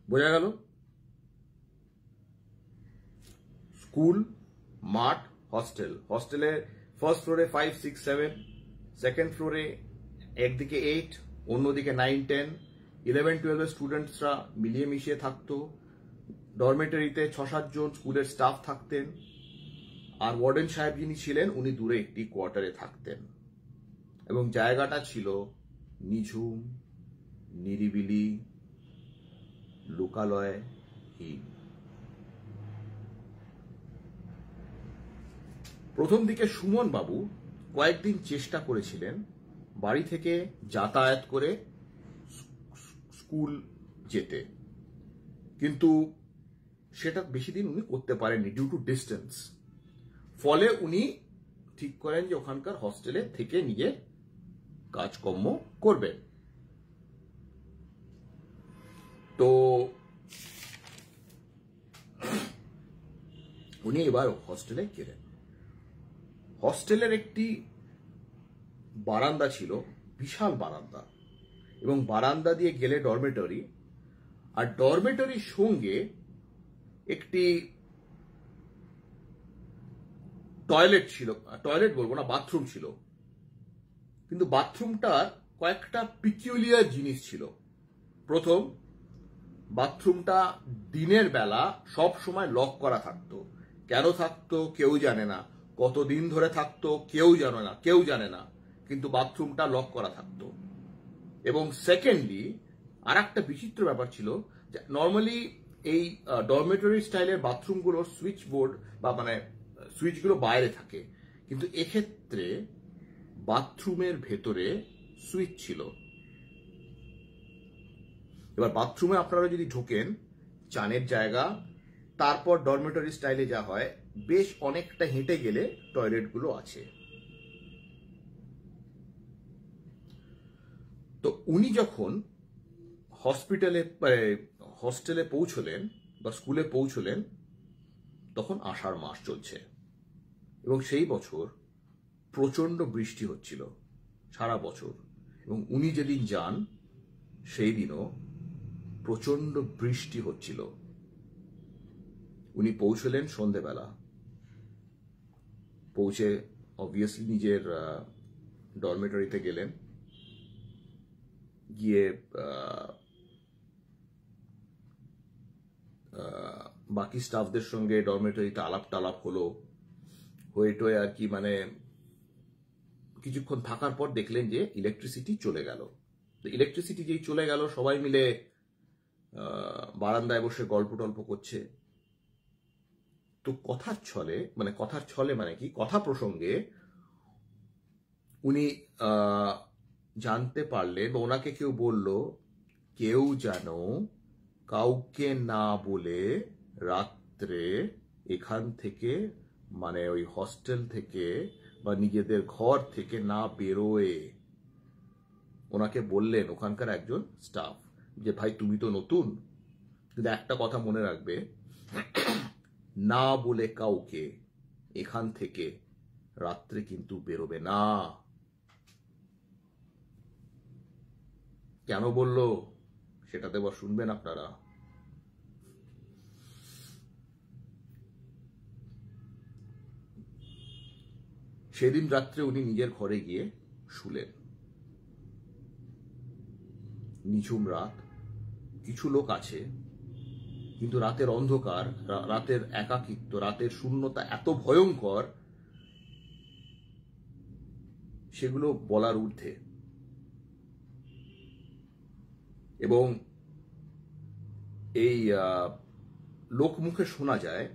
বোঝা গেল? স্কুল, মাঠ, হস্টেল। হস্টেলে ফার্স্ট ফ্লোরে 5, 6, 7, সেকেন্ড ফ্লোরে একদিকে 8, অন্যদিকে 9, 10, 11, 12 এর স্টুডেন্টসরা মিলিয়ে মিশিয়ে থাকতো। ডরমেটরিতে 6-7 জন স্কুলের স্টাফ থাকতেন, আর ওয়ার্ডেন সাহেব যিনি ছিলেন উনি দূরে একটি কোয়ার্টারে থাকতেন। এবং জায়গাটা ছিল নিঝুম, নিরিবিলি, লোকালয়হীন। প্রথম দিকে সুমন বাবু কয়েকদিন চেষ্টা করেছিলেন বাড়ি থেকে যাতায়াত করে স্কুল যেতে, কিন্তু সেটা বেশি দিন উনি করতে পারেননি ডিউ টু ডিস্টেন্স। ফলে উনি ঠিক করেন যে ওখানকার হস্টেলে থেকে নিজের কাজকর্ম করবেন। তো উনি এবার হস্টেলে গেলেন। হস্টেলের একটি বারান্দা ছিল, বিশাল বারান্দা, এবং বারান্দা দিয়ে গেলে ডরমেটরি, আর ডরমেটরির সঙ্গে একটি টয়লেট ছিল, টয়লেট বলবো না, বাথরুম ছিল। কিন্তু বাথরুমটার কয়েকটা পিকিউলিয়ার জিনিস ছিল। প্রথম, বাথরুমটা দিনের বেলা সব সময় লক করা থাকতো। কেন থাকতো কেউ জানে না, কতদিন ধরে থাকতো কেউ জানে না, কিন্তু বাথরুমটা লক করা থাকতো। এবং সেকেন্ডলি আর একটা বিচিত্র ব্যাপার ছিল, যে নর্মালি এই ডরমেটরি স্টাইলের বাথরুমগুলোর সুইচ বোর্ড বা মানে সুইচগুলো বাইরে থাকে, কিন্তু এক্ষেত্রে বাথরুমের ভেতরে সুইচ ছিল। এবার বাথরুমে আপনারা যদি ঢোকেন, চানের জায়গা, তারপর ডরমেটরি স্টাইলে যা হয়, বেশ অনেকটা হেঁটে গেলে টয়লেটগুলো আছে। তো উনি যখন হস্টেলে পৌঁছলেন বা স্কুলে পৌঁছলেন, তখন আষাঢ় মাস চলছে, এবং সেই বছর প্রচন্ড বৃষ্টি হচ্ছিল সারা বছর। এবং উনি যেদিন যান সেই দিনও প্রচন্ড বৃষ্টি হচ্ছিল। উনি পৌঁছলেন সন্ধেবেলা, পৌঁছে অবভিয়াসলি নিজের ডরমেটরিতে গেলেন, গিয়ে বাকি স্টাফদের সঙ্গে ডরমেটরিতে আলাপ টালাপ হলো, হয়ে টয়ে আর কি, মানে কিছুক্ষণ থাকার পর দেখলেন যে ইলেকট্রিসিটি চলে গেল। ইলেকট্রিসিটি যেই চলে গেল, সবাই মিলে বারান্দায় বসে গল্প টল্প করছে। তো কথার ছলে মানে কি, কথা প্রসঙ্গে উনি জানতে পারলেন, বা ওনাকে কেউ বলল, কেউ যেন কাউকে না বলে রাত্রে এখান থেকে, মানে ওই হস্টেল থেকে বা নিজেদের ঘর থেকে না বেরোয়। ওনাকে বললেন ওখানকার একজন স্টাফ যে, ভাই তুমি তো নতুন, কিন্তু একটা কথা মনে রাখবে, না বলে কাউকে এখান থেকে রাত্রে কিন্তু বেরোবে না। কেন বললো সেটাতে বা শুনবেন আপনারা। সেদিন রাত্রে উনি নিজের ঘরে গিয়ে শুলেন। নিঝুম রাত, কিছু লোক আছে, কিন্তু রাতের অন্ধকার, রাতের একাকিত্ব, রাতের শূন্যতা এত ভয়ঙ্কর, সেগুলো বলার ঊর্ধ্বে। এবং এই লোকমুখে শোনা যায়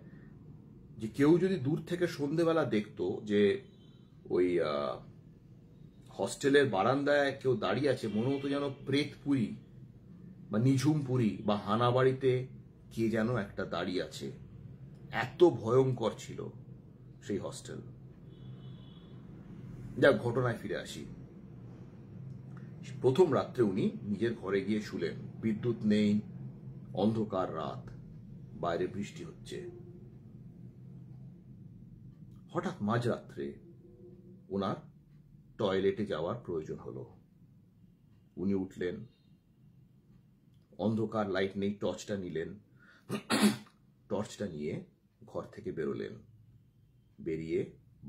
যে কেউ যদি দূর থেকে সন্ধেবেলা দেখতো যে ওই হস্টেলের বারান্দায় কেউ দাঁড়িয়ে আছে, মনে হতো যেন প্রেতপুরী বা নিঝুমপুরী বা হানাবাড়িতে কে যেন একটা দাঁড়িয়ে আছে। এত ভয়ঙ্কর ছিল সেই হস্টেল। যাক, ঘটনায় ফিরে আসি। প্রথম রাত্রে উনি নিজের ঘরে গিয়ে শুলেন। বিদ্যুৎ নেই, অন্ধকার রাত, বাইরে বৃষ্টি হচ্ছে। হঠাৎ মাঝরাত্রে ওনার টয়লেটে যাওয়ার প্রয়োজন হলো। উনি উঠলেন, অন্ধকার, লাইট নেই, টর্চটা নিলেন, টর্চটা নিয়ে ঘর থেকে বেরোলেন, বেরিয়ে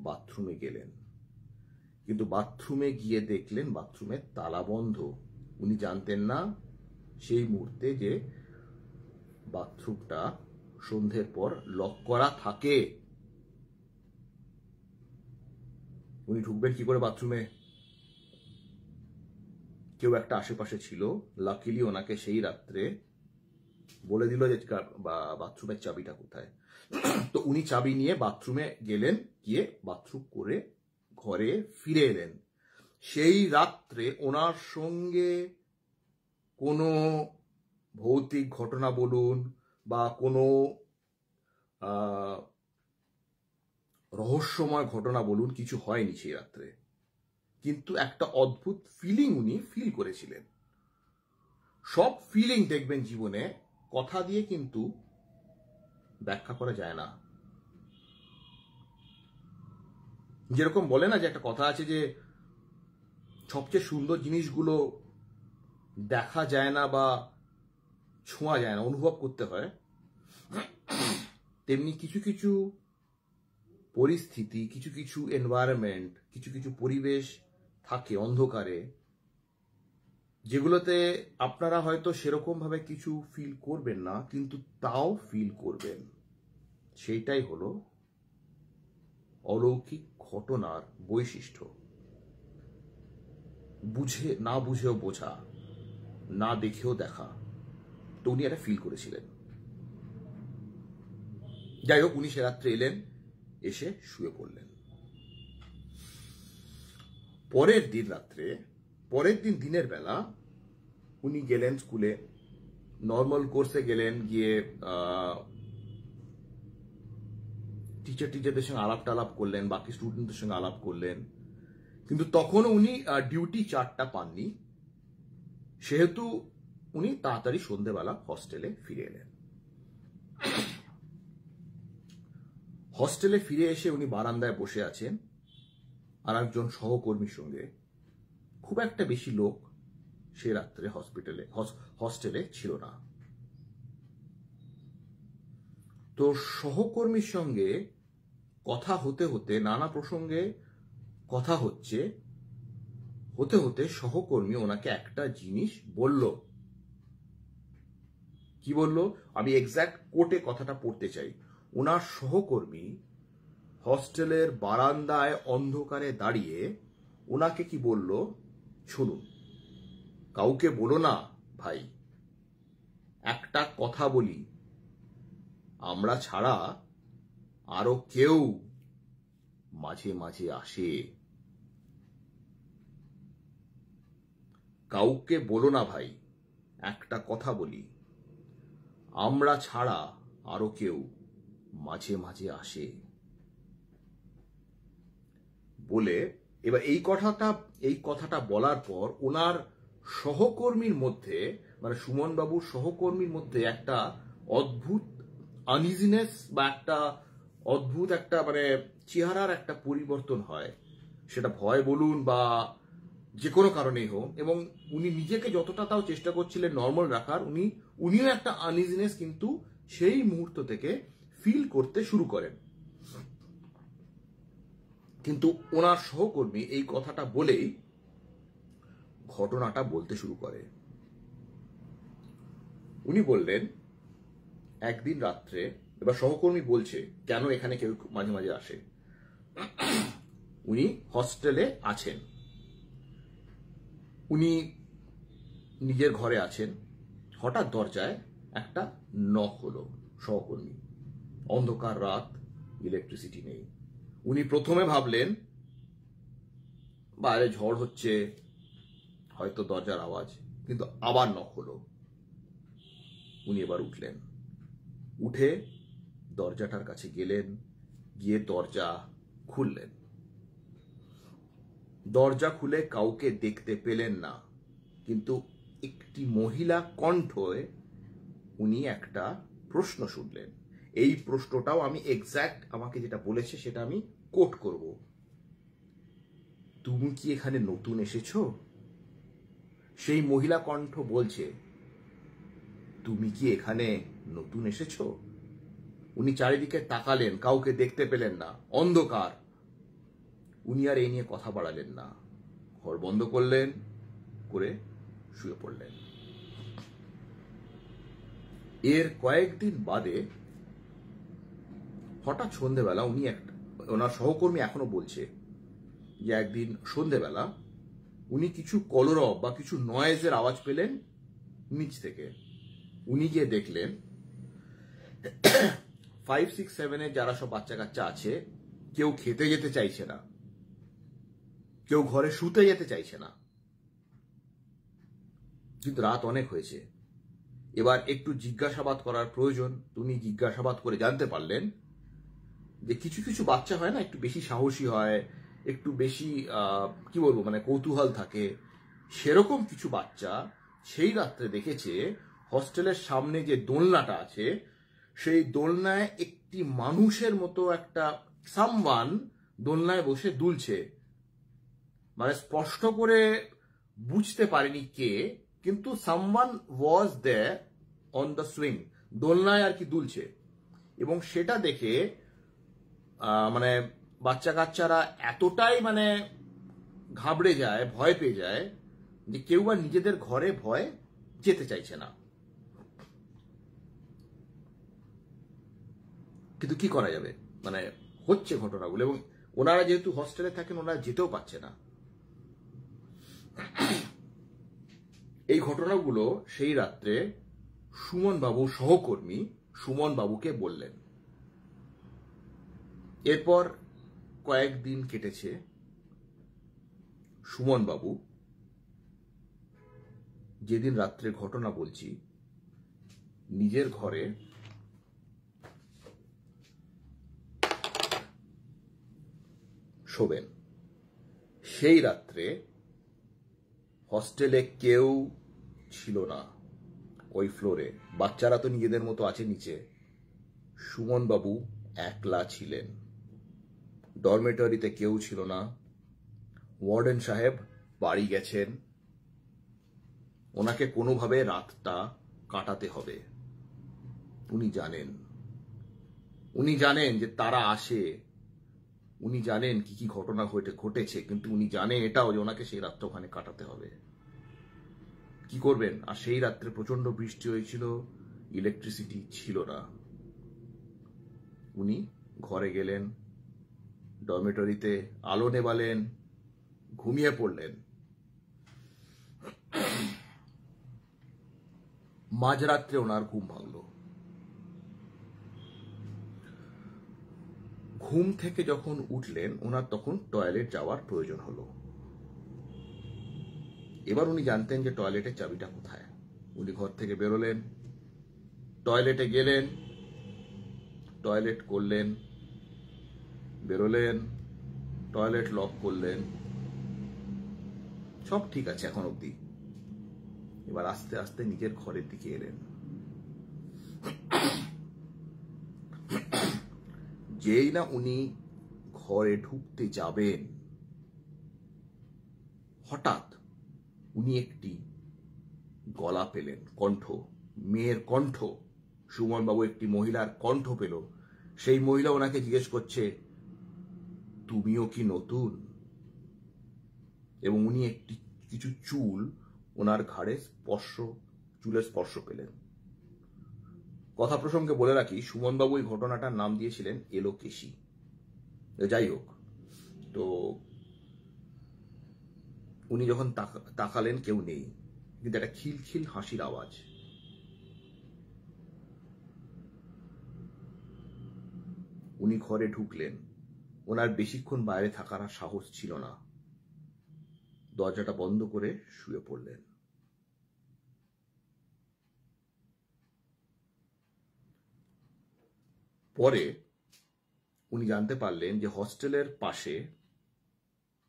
বাথরুমে গেলেন। কিন্তু বাথরুমে গিয়ে দেখলেন বাথরুমের তালা বন্ধ। উনি জানতেন না সেই মুহূর্তে যে বাথরুমটা সন্ধ্যের পর লক করা থাকে। উনি ঢুকবেন কি করে বাথরুমে? কেউ একটা আশেপাশে ছিল। লাকিলি ওনাকে সেই রাত্রে বলে দিল যে বাথরুমের চাবিটা কোথায়। তো উনি চাবি নিয়ে বাথরুমে গেলেন, গিয়ে বাথরুম করে ঘরে ফিরে এলেন। সেই রাত্রে ওনার সঙ্গে কোনো ভৌতিক ঘটনা বলুন বা কোনো রহস্যময় ঘটনা বলুন, কিছু হয়নি সেই রাত্রে, কিন্তু একটা অদ্ভুত ফিলিং উনি ফিল করেছিলেন। সব ফিলিং দেখবেন জীবনে কথা দিয়ে কিন্তু ব্যাখ্যা করা যায় না। যেরকম বলে না যে একটা কথা আছে যে সবচেয়ে সুন্দর জিনিসগুলো দেখা যায় না বা ছোঁয়া যায় না, অনুভব করতে হয়। তেমনি কিছু কিছু পরিস্থিতি, কিছু কিছু এনভায়রনমেন্ট, কিছু কিছু পরিবেশ থাকে অন্ধকারে, যেগুলোতে আপনারা হয়তো সেরকম ভাবে কিছু ফিল করবেন না, কিন্তু তাও ফিল করবেন। সেইটাই হলো অলৌকিক ঘটনার বৈশিষ্ট্য। না বুঝেও বোঝা, না দেখেও দেখা। তো উনি এটা ফিল করেছিলেন। যাই হোক, উনি সে রাত্রে এলেন, এসে শুয়ে পড়লেন। পরের দিন দিনের বেলা উনি গেলেন স্কুলে, নর্মাল কোর্সে গেলেন, গিয়ে টিচারদের সঙ্গে আলাপ টালাপ করলেন, বাকি স্টুডেন্টদের সঙ্গে আলাপ করলেন। কিন্তু তখনও উনি ডিউটি চার্টটা পাননি, সেহেতু উনি তাড়াতাড়ি সন্ধ্যেবেলা হস্টেলে ফিরে এলেন। হস্টেলে ফিরে এসে উনি বারান্দায় বসে আছেন আর একজন সহকর্মীর সঙ্গে। খুব একটা বেশি লোক সে রাত্রে হস্টেলে ছিল না। তো সহকর্মীর সঙ্গে কথা হতে হতে, নানা প্রসঙ্গে কথা হতে হতে সহকর্মী ওনাকে একটা জিনিস বলল। কি বলল? আমি এক্সাক্ট কোটে কথাটা পড়তে চাই। ওনার সহকর্মী হস্টেলের বারান্দায় অন্ধকারে দাঁড়িয়ে ওনাকে কি বলল শুনুন। কাউকে বলো না ভাই, একটা কথা বলি, আমরা ছাড়া আরো কেউ মাঝে মাঝে আসে। কাউকে বলো না ভাই, একটা কথা বলি, আমরা ছাড়া আরো কেউ মাঝে মাঝে আসে। বলে এবার এই কথাটা বলার পর ওনার সহকর্মীর মধ্যে, মানে সুমন বাবুর সহকর্মীর মধ্যে একটা অদ্ভুত আনইজিনেস বা একটা অদ্ভুত একটা মানে চেহারার একটা পরিবর্তন হয়। সেটা ভয় বলুন বা যে কোনো কারণেই হোক, এবং উনি নিজেকে যতটা তাও চেষ্টা করছিলেন নর্মাল রাখার, উনিও একটা আনইজিনেস কিন্তু সেই মুহূর্ত থেকে ফিল করতে শুরু করেন। কিন্তু ওনার সহকর্মী এই কথাটা বলেই ঘটনাটা বলতে শুরু করে। উনি বললেন একদিন রাত্রে, এবার সহকর্মী বলছে কেন এখানে কেউ মাঝে মাঝে আসে। উনি হস্টেলে আছেন, উনি নিজের ঘরে আছেন, হঠাৎ দরজায় একটা নক হলো। সহকর্মী, অন্ধকার রাত, ইলেকট্রিসিটি নেই। উনি প্রথমে ভাবলেন বাইরে ঝড় হচ্ছে, হয়তো দরজার আওয়াজ, কিন্তু আবার নক হলো। উনি এবার উঠলেন, উঠে দরজাটার কাছে গেলেন, গিয়ে দরজা খুললেন। দরজা খুলে কাউকে দেখতে পেলেন না, কিন্তু একটি মহিলা কণ্ঠে উনি একটা প্রশ্ন শুনলেন। এই প্রশ্নটাও আমি এক্সাক্ট আমাকে যেটা বলেছে সেটা আমি কোট করব। তুমি কি এখানে নতুন এসেছো? সেই মহিলা কণ্ঠ বলছে, তুমি কি এখানে নতুন এসেছো? উনি চারিদিকে তাকালেন, কাউকে দেখতে পেলেন না, অন্ধকার। উনি আর এই নিয়ে কথা বাড়ালেন না, ঘর বন্ধ করলেন, করে শুয়ে পড়লেন। এর কয়েকদিন বাদে হঠাৎ সন্ধেবেলা ওনার সহকর্মী এখনো বলছে যে একদিন সন্ধেবেলা উনি কিছু কলরব বা কিছু নয়েজের আওয়াজ পেলেন নিচ থেকে। উনি গিয়ে দেখলেন 5, 6, 7 যারা সব বাচ্চা কাচ্চা আছে কেউ খেতে যেতে চাইছে না, কেউ ঘরে শুতে যেতে চাইছে না। কিন্তু রাত অনেক হয়েছে, এবার একটু জিজ্ঞাসাবাদ করার প্রয়োজন। উনি জিজ্ঞাসাবাদ করে জানতে পারলেন যে কিছু কিছু বাচ্চা হয় না, একটু বেশি সাহসী হয়, একটু বেশি কি বলবো মানে কৌতূহল থাকে, সেরকম কিছু বাচ্চা সেই রাত্রে দেখেছে হস্টেলের সামনে যে দোলনাটা আছে সেই দোলনায় একটি মানুষের মতো একটা সামওয়ান দোলনায় বসে দুলছে। মানে স্পষ্ট করে বুঝতে পারেনি কে, কিন্তু someone was there on the swing, দোলনায় আর কি দুলছে। এবং সেটা দেখে মানে বাচ্চা কাচ্চারা এতটাই মানে ঘাবড়ে যায়, ভয় পেয়ে যায় যে কেউ আর নিজেদের ঘরে ভয় যেতে চাইছে না। কিন্তু কি করা যাবে, মানে হচ্ছে ঘটনাগুলো, এবং ওনারা যেহেতু হস্টেলে থাকেন ওনারা যেতেও পারছে না। এই ঘটনাগুলো সেই রাত্রে সুমন বাবু সহকর্মী সুমন বাবুকে বললেন। এরপর কয়েকদিন কেটেছে। সুমন বাবু যেদিন রাত্রে ঘটনা বলছি নিজের ঘরে শোবেন, সেই রাত্রে হস্টেলে কেউ ছিল না ওই ফ্লোরে। বাচ্চারা তো নিজেদের মতো আছে নিচে, সুমন বাবু একলা ছিলেন। ডরমেটরিতে কেউ ছিল না। ওয়ার্ডেন সাহেব বাড়ি গেছেন, ওনাকে কোনোভাবে রাতটা কাটাতে হবে। উনি জানেন যে তারা আসে, উনি জানেন কি কি ঘটনা ঘটেছে, কিন্তু উনি জানেন এটাও যে ওনাকে সেই রাতটা ওখানে কাটাতে হবে। কি করবেন? আর সেই রাত্রে প্রচন্ড বৃষ্টি হয়েছিল, ইলেকট্রিসিটি ছিল না। উনি ঘরে গেলেন, ডরমেটরিতে আলো নেবালেন, ঘুমিয়ে পড়লেন। মাঝরাত্রে ওনার ঘুম ভাঙল। ঘুম থেকে যখন উঠলেন ওনার তখন টয়লেট যাওয়ার প্রয়োজন হলো। এবার উনি জানতেন যে টয়লেটের চাবিটা কোথায়। উনি ঘর থেকে বেরোলেন, টয়লেটে গেলেন, টয়লেট করলেন, বেরোলেন, টয়লেট লক করলেন, সব ঠিক আছে এখন অব্দি। এবার আস্তে আস্তে নিজের ঘরের দিকে এলেন। যেই না উনি ঘরে ঢুকতে যাবেন, হঠাৎ উনি একটি গলা পেলেন, কণ্ঠ, মেয়ের কণ্ঠ। সুমন বাবু একটি মহিলার কণ্ঠ পেল। সেই মহিলা ওনাকে জিজ্ঞেস করছে, তুমিও কি নতুন? এবং উনি একটি কিছু চুল ওনার ঘাড়ে চুলের স্পর্শ পেলেন। কথা প্রসঙ্গে বলে রাখি, সুমন বাবু এই ঘটনাটার নাম দিয়েছিলেন এলোকেশী। যাই হোক, তো উনি যখন তাকালেন কেউ নেই, কিন্তু একটা খিলখিল হাসির আওয়াজ। উনি ঘরে ঢুকলেন। ওনার বেশিক্ষণ বাইরে থাকার আর সাহস ছিল না। দরজাটা বন্ধ করে শুয়ে পড়লেন। পরে উনি জানতে পারলেন যে হস্টেলের পাশে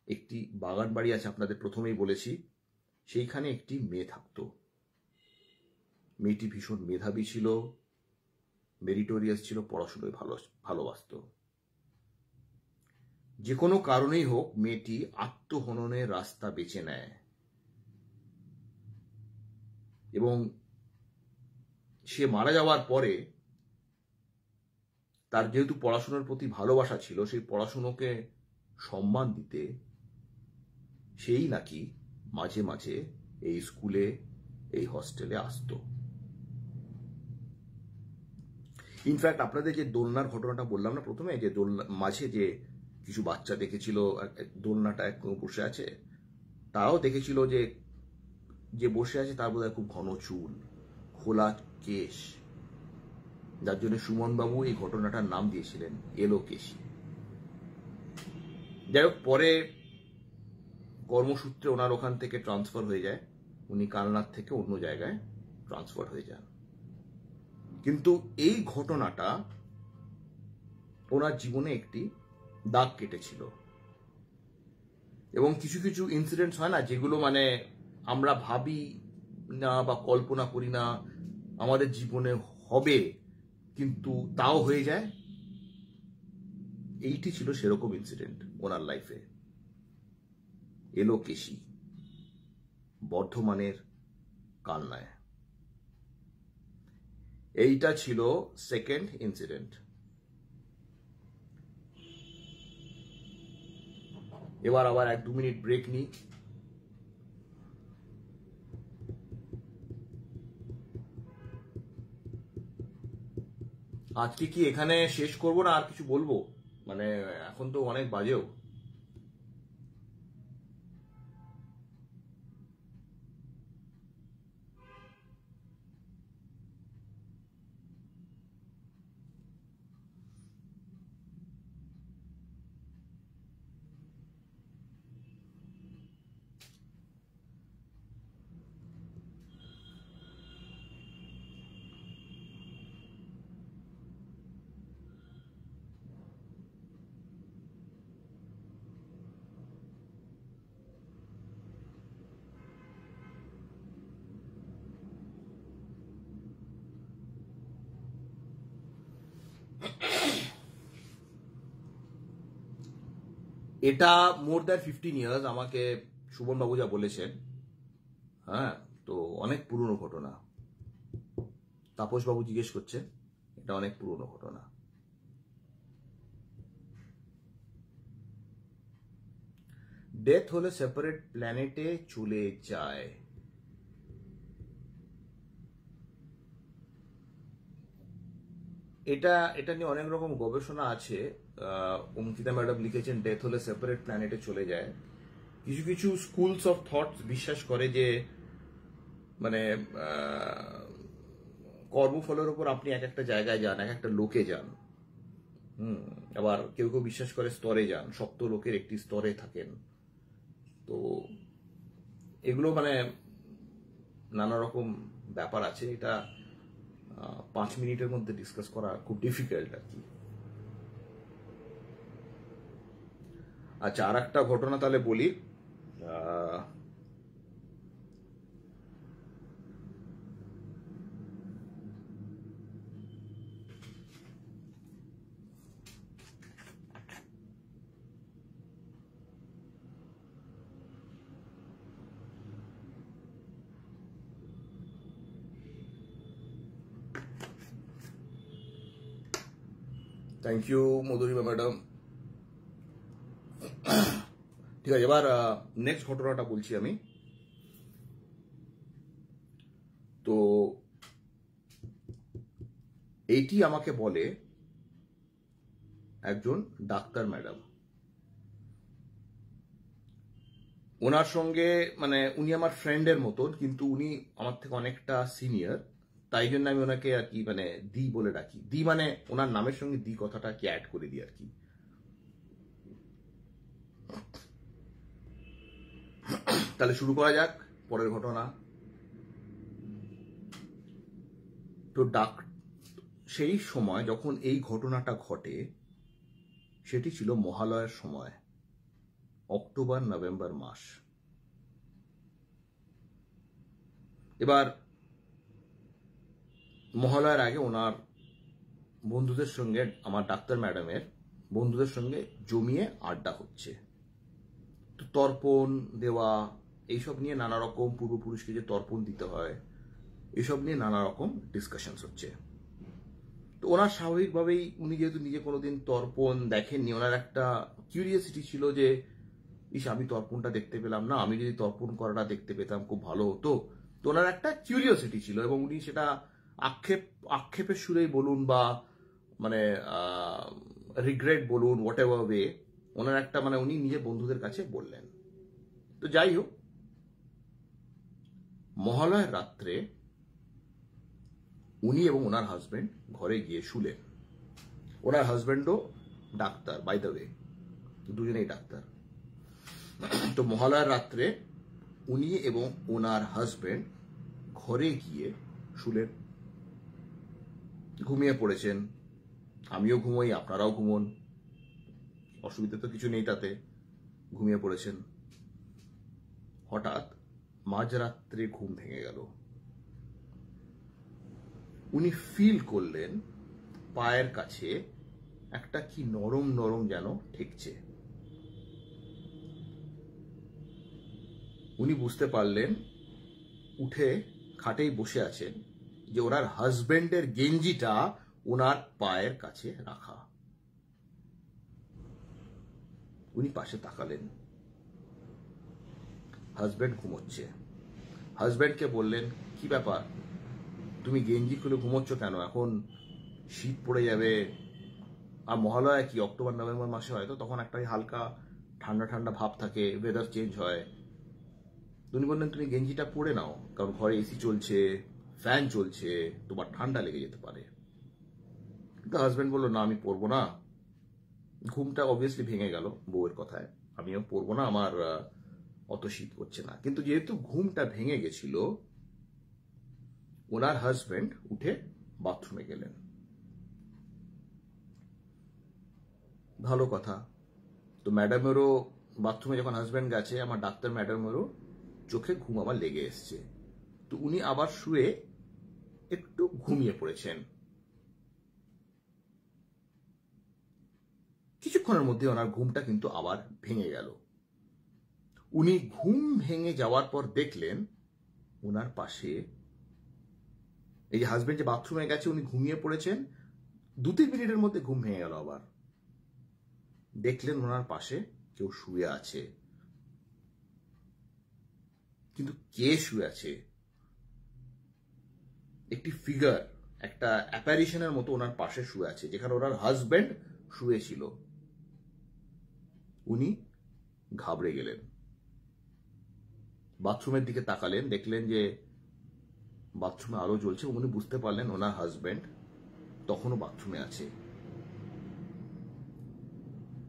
একটি বাগান বাড়ি আছে, আপনাদের প্রথমেই বলেছি। সেইখানে একটি মেয়ে থাকতো। মেয়েটি ভীষণ মেধাবী ছিল, মেরিটোরিয়াস ছিল, পড়াশোনায় ভালোবাসত। যে কোনো কারণেই হোক মেয়েটি আত্মহননের রাস্তা বেছে নেয়, এবং সে মারা যাওয়ার পরে তার যেহেতু পড়াশোনার প্রতি ভালোবাসা ছিল, সেই পড়াশোনাকে সম্মান দিতে সেই নাকি মাঝে মাঝে এই স্কুলে, এই হস্টেলে আসত। ইনফ্যাক্ট আপনাদের যে দোলনার ঘটনাটা বললাম না প্রথমে, যে দোলনা মাঝে যে কিছু বাচ্চা দেখেছিল দোলনাটা বসে আছে, তারাও দেখেছিল যে বসে আছে তার বোধহয় খুব ঘন চুল, খোলা কেশ, যার জন্য সুমনবাবু এই ঘটনাটার নাম দিয়েছিলেন এলোকেশী। যাই হোক, পরে কর্মসূত্রে ওনার ওখান থেকে ট্রান্সফার হয়ে যায়, উনি কালনাথ থেকে অন্য জায়গায় ট্রান্সফার হয়ে যান। কিন্তু এই ঘটনাটা ওনার জীবনে একটি দাগ কেটেছিল। এবং কিছু কিছু ইনসিডেন্টস হয় না, যেগুলো মানে আমরা ভাবি না বা কল্পনা করি না আমাদের জীবনে হবে, কিন্তু তাও হয়ে যায়। এইটি ছিল সেরকম ইনসিডেন্ট ওনার লাইফে। এলোকেশী, বর্ধমানের কালনায়। এইটা ছিল সেকেন্ড ইনসিডেন্ট। এবার আবার 1-2 মিনিট ব্রেক নিই। আজকে কি এখানে শেষ করবো না আর কিছু বলবো? মানে এখন তো অনেক বাজেও। এটা মোর দ্যান 15 ইয়ার্স আমাকে সুমন বাবু যা বলেছেন, হ্যাঁ, তো অনেক পুরনো ঘটনা। তাপস বাবু জিজ্ঞেস করছে, এটা অনেক পুরনো ঘটনা। ডেথ হলে সেপারেট প্ল্যানেটে চলে যায়। এটা নিয়ে অনেক রকম গবেষণা আছে। অঙ্কিতা ম্যাডাম লিখেছেন ডেথ হলে সেপারেট প্ল্যানেটে চলে যায়। কিছু কিছু স্কুলস অফ থটস বিশ্বাস করে যে মানে কর্মফলের উপর আপনি এক একটা জায়গায় যান, এক একটা লোকে যান। আবার কেউ কেউ বিশ্বাস করে স্তরে যান, সপ্ত লোকের একটি স্তরে থাকেন। তো এগুলো মানে নানা রকম ব্যাপার আছে। এটা 5 মিনিটের মধ্যে ডিসকাস করা খুব ডিফিকাল্ট আর কি। আচ্ছা, আর একটা ঘটনা তাহলে বলি। Thank you Madhurima madam. ঠিক আছে, এবার নেক্সট ঘটনাটা বলছি আমি। তো এইটি আমাকে বলে একজন ডাক্তার ম্যাডাম। ওনার সঙ্গে মানে উনি আমার ফ্রেন্ডের মতন, কিন্তু উনি আমার থেকে অনেকটা সিনিয়র, তাই জন্য আমি ওনাকে আর কি মানে দি বলে ডাকি। দি মানে ওনার নামের সঙ্গে দি কথাটা কি অ্যাড করে দিই আর কি। তাহলে শুরু করা যাক পরের ঘটনা। তো সেই সময় যখন এই ঘটনাটা ঘটে, সেটি ছিল মহালয়ার সময়, অক্টোবর নভেম্বর মাস। এবার মহালয়ার আগে ওনার বন্ধুদের সঙ্গে, আমার ডাক্তার ম্যাডামের বন্ধুদের সঙ্গে জমিয়ে আড্ডা হচ্ছে। তো তর্পণ দেওয়া, এইসব নিয়ে নানা রকম, পূর্বপুরুষকে যে তর্পণ দিতে হয়, এসব নিয়ে নানা রকম ডিসকাশনস হচ্ছে। তো ওনার স্বাভাবিকভাবেই, উনি যেহেতু নিজে কোনোদিন তর্পণ দেখেননি, ওনার একটা কিউরিয়াসিটি ছিল যে আমি তর্পণটা দেখতে পেলাম না, আমি যদি তর্পণ করাটা দেখতে পেতাম খুব ভালো হতো। তো ওনার একটা কিউরিয়াসিটি ছিল, এবং উনি সেটা আক্ষেপের সুরেই বলুন বা মানে রিগ্রেট বলুন, হোয়াট এভার ওয়ে, ওনার একটা মানে উনি নিজের বন্ধুদের কাছে বললেন। তো যাই হোক, মহালয়ার রাত্রে উনি এবং ওনার হাজবেন্ড ঘরে গিয়ে শুলেন। ওনার হাজবেন্ডও ডাক্তার, বাই দ্য ওয়ে, দুজনেই ডাক্তার। তো মহালয়ার রাত্রে উনি এবং ওনার হাজবেন্ড ঘরে গিয়ে শুলেন, ঘুমিয়ে পড়েছেন। আমিও ঘুমোই, আপনারাও ঘুমোন, অসুবিধা তো কিছু নেই তাতে। ঘুমিয়ে পড়েছেন। হঠাৎ মাঝরাত্রে ঘুম ভেঙে গেল। উনি ফিল করলেন পায়ের কাছে একটা কি নরম নরম যেন ঠেকছে। উনি বুঝতে পারলেন, উঠে খাটেই বসে আছেন, যে ওনার হাজবেন্ডের গেঞ্জিটা ওনার পায়ের কাছে রাখা। উনি পাশে তাকালেন, হাজবেন্ড ঘুমোচ্ছে। হাজবেন্ডকে বললেন, কি ব্যাপার, তুমি গেঞ্জি খুলে ঘুমোচ্ছ কেন? এখন শীত পড়ে যাবে। আর মহালয়া কি অক্টোবর নভেম্বর মাসে হয়, তো তখন একটা হালকা ঠান্ডা ঠান্ডা ভাব থাকে, ওয়েদার চেঞ্জ হয়। উনি বললেন, তুমি গেঞ্জিটা পরে নাও, কারণ ঘরে এসি চলছে, ফ্যান চলছে, তোমার ঠান্ডা লেগে যেতে পারে। কিন্তু হাজবেন্ড বললো, না আমি পরবো না। ঘুমটা অবভিয়াসলি ভেঙে গেল বউয়ের কথায়, আমিও পরবো না, আমার অত শীত করছে না। কিন্তু যেহেতু ঘুমটা ভেঙে গেছিল, ওনার হাজবেন্ড উঠে বাথরুমে গেলেন। ভালো কথা। তো ম্যাডামেরও বাথরুমে যখন হাজবেন্ড গেছে, আমার ডাক্তার ম্যাডামেরও চোখে ঘুম আবার লেগে এসছে। তো উনি আবার শুয়ে একটু ঘুমিয়ে পড়েছেন। কিছুক্ষণের মধ্যে ওনার ঘুমটা কিন্তু আবার ভেঙে গেল। উনি ঘুম ভেঙে যাওয়ার পর দেখলেন ওনার পাশে, এই যে হাজবেন্ড যে বাথরুমে গেছে, উনি ঘুমিয়ে পড়েছেন, 2-3 মিনিটের মধ্যে ঘুম ভেঙে গেল আবার। দেখলেন ওনার পাশে কেউ শুয়ে আছে। কিন্তু কে শুয়ে আছে? একটি ফিগার, একটা অ্যাপারিশনের মতো ওনার পাশে শুয়ে আছে, যেখানে ওনার হাজবেন্ড শুয়েছিল। উনি ঘাবড়ে গেলেন, বাথরুমের দিকে তাকালেন, দেখলেন যে বাথরুমে আলো জ্বলছে। উনি বুঝতে পারলেন ওনার হাজবেন্ড তখনও বাথরুমে আছে।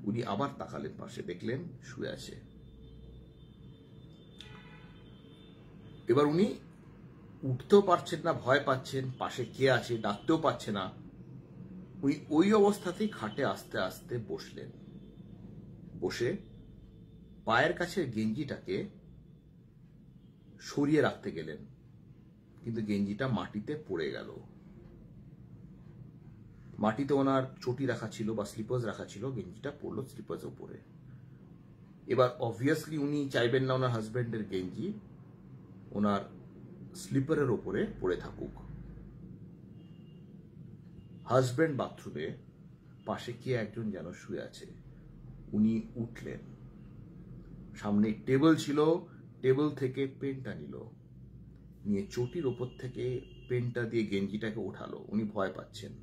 উনি আবার তাকালেন পাশে, দেখলেন শুয়ে আছে। এবার উনি উঠতেও পারছেন না, ভয় পাচ্ছেন, পাশে কে আছে ডাকতেও পারছে না। উনি ওই অবস্থাতেই খাটে আস্তে আস্তে বসলেন। বসে পায়ের কাছে গেঞ্জিটাকে সরিয়ে রাখতে গেলেন, কিন্তু গেঞ্জিটা মাটিতে পড়ে গেল। মাটিতে ওনার চটি রাখা ছিল বা স্লিপার্স রাখা ছিল, গেঞ্জিটা পড়লো স্লিপার্স উপরে। এবার অবভিয়াসলি উনি চাইবেন না ওনার হাজবেন্ডের গেঞ্জি ওনার স্লিপারের ওপরে পড়ে থাকুক। হাজবেন্ড বাথরুমে, পাশে কে একজন যেন শুয়ে আছে। উনি উঠলেন, সামনে টেবিল ছিল, টেবিল থেকে পেনটা নিল, নিয়ে চটির ওপর থেকে পেনটা দিয়ে গেঞ্জিটাকে উঠালো। উনি ভয় পাচ্ছেন।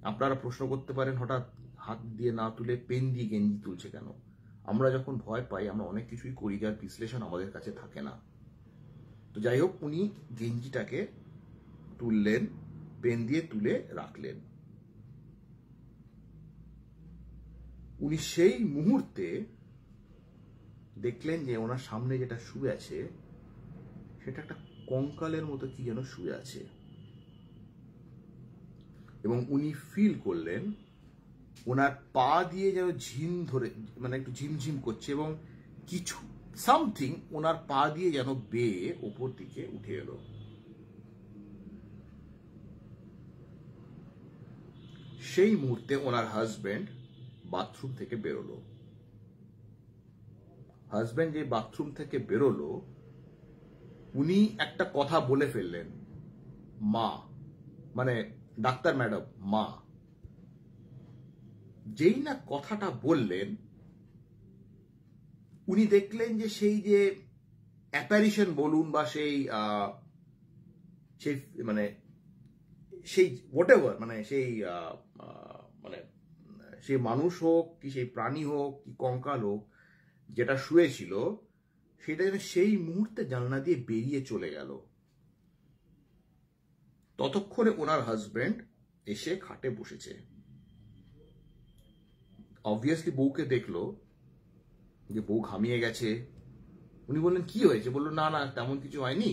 আপনারা প্রশ্ন করতে পারেন, হঠাৎ হাত দিয়ে না তুলে পেন দিয়ে গেঞ্জি তুলছে কেন? আমরা যখন ভয় পাই, আমরা অনেক কিছুই করি যার বিশ্লেষণ আমাদের কাছে থাকে না। তো যাই হোক, উনি গেঞ্জিটাকে তুললেন, পেন দিয়ে তুলে রাখলেন। উনি সেই মুহূর্তে দেখলেন যে ওনার সামনে যেটা শুয়ে আছে, সেটা একটা কঙ্কালের মতো কি যেন শুয়ে আছে। এবং উনি ফিল করলেন ওনার পা দিয়ে যেন ঝিম ধরে, মানে একটু ঝিমঝিম করছে, এবং কিছু সামথিং ওনার পা দিয়ে যেন বেয়ে ওপর দিকে উঠে এলো। সেই মুহূর্তে ওনার হাজবেন্ড বাথরুম থেকে বেরোলো। হাজবেন্ড যে বাথরুম থেকে বেরোলো, উনি একটা কথা বলে ফেললেন, মা, মানে ডাক্তার ম্যাডাম, মা। যেই না কথাটা বললেন, উনি দেখলেন যে সেই যে অ্যাপারিশন বলুন বা সেই মানে সেই হোয়াটএভার, মানে সেই মানে সেই মানুষ হোক কি সেই প্রাণী হোক কি কঙ্কাল হোক, যেটা শুয়েছিল, সেটা যেন সেই মুহূর্তে জানলা দিয়ে বেরিয়ে চলে গেল। ততক্ষণে ওনার হাজবেন্ড এসে খাটে বসেছে। অবভিয়াসলি বউকে দেখলো যে বউ ঘামিয়ে গেছে। উনি বললেন কি হয়েছে? বললো না না তেমন কিছু হয়নি।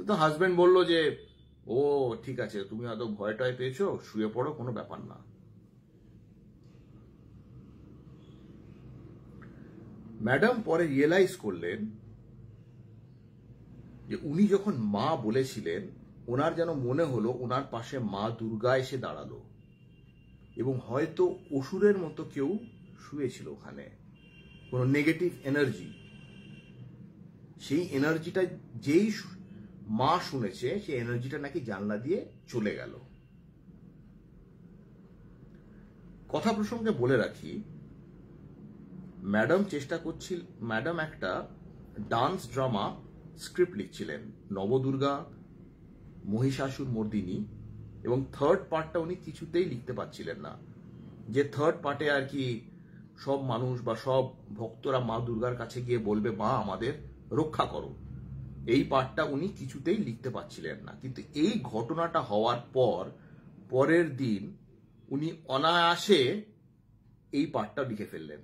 তো হাজবেন্ড বললো যে ও ঠিক আছে, তুমি হয়তো ভয় টয় পেয়েছো, শুয়ে পড়ো, কোনো ব্যাপার না। ম্যাডাম পরে রিয়েলাইজ করলেন যে উনি যখন মা বলেছিলেন, ওনার যেন মনে হলো ওনার পাশে মা দুর্গা এসে দাঁড়ালো এবং হয়তো অসুরের মতো কেউ শুয়েছিল ওখানে, কোনো নেগেটিভ এনার্জি। সেই এনার্জিটা যেই মা শুনেছে, সেই এনার্জিটা নাকি জানলা দিয়ে চলে গেল। কথা প্রসঙ্গে বলে রাখি, ম্যাডাম একটা ডান্স ড্রামা স্ক্রিপ্ট লিখছিলেন, নবদুর্গা, মহিষাসুর মর্দিনী, এবং থার্ড পার্টটা উনি কিছুতেই লিখতে পারছিলেন না। যে থার্ড পার্টে আর কি সব মানুষ বা সব ভক্তরা মা দুর্গার কাছে গিয়ে বলবে মা আমাদের রক্ষা করো, এই পার্টটা উনি কিছুতেই লিখতে পারছিলেন না। কিন্তু এই ঘটনাটা হওয়ার পরের দিন উনি অনায়াসে এই পার্টটা লিখে ফেললেন।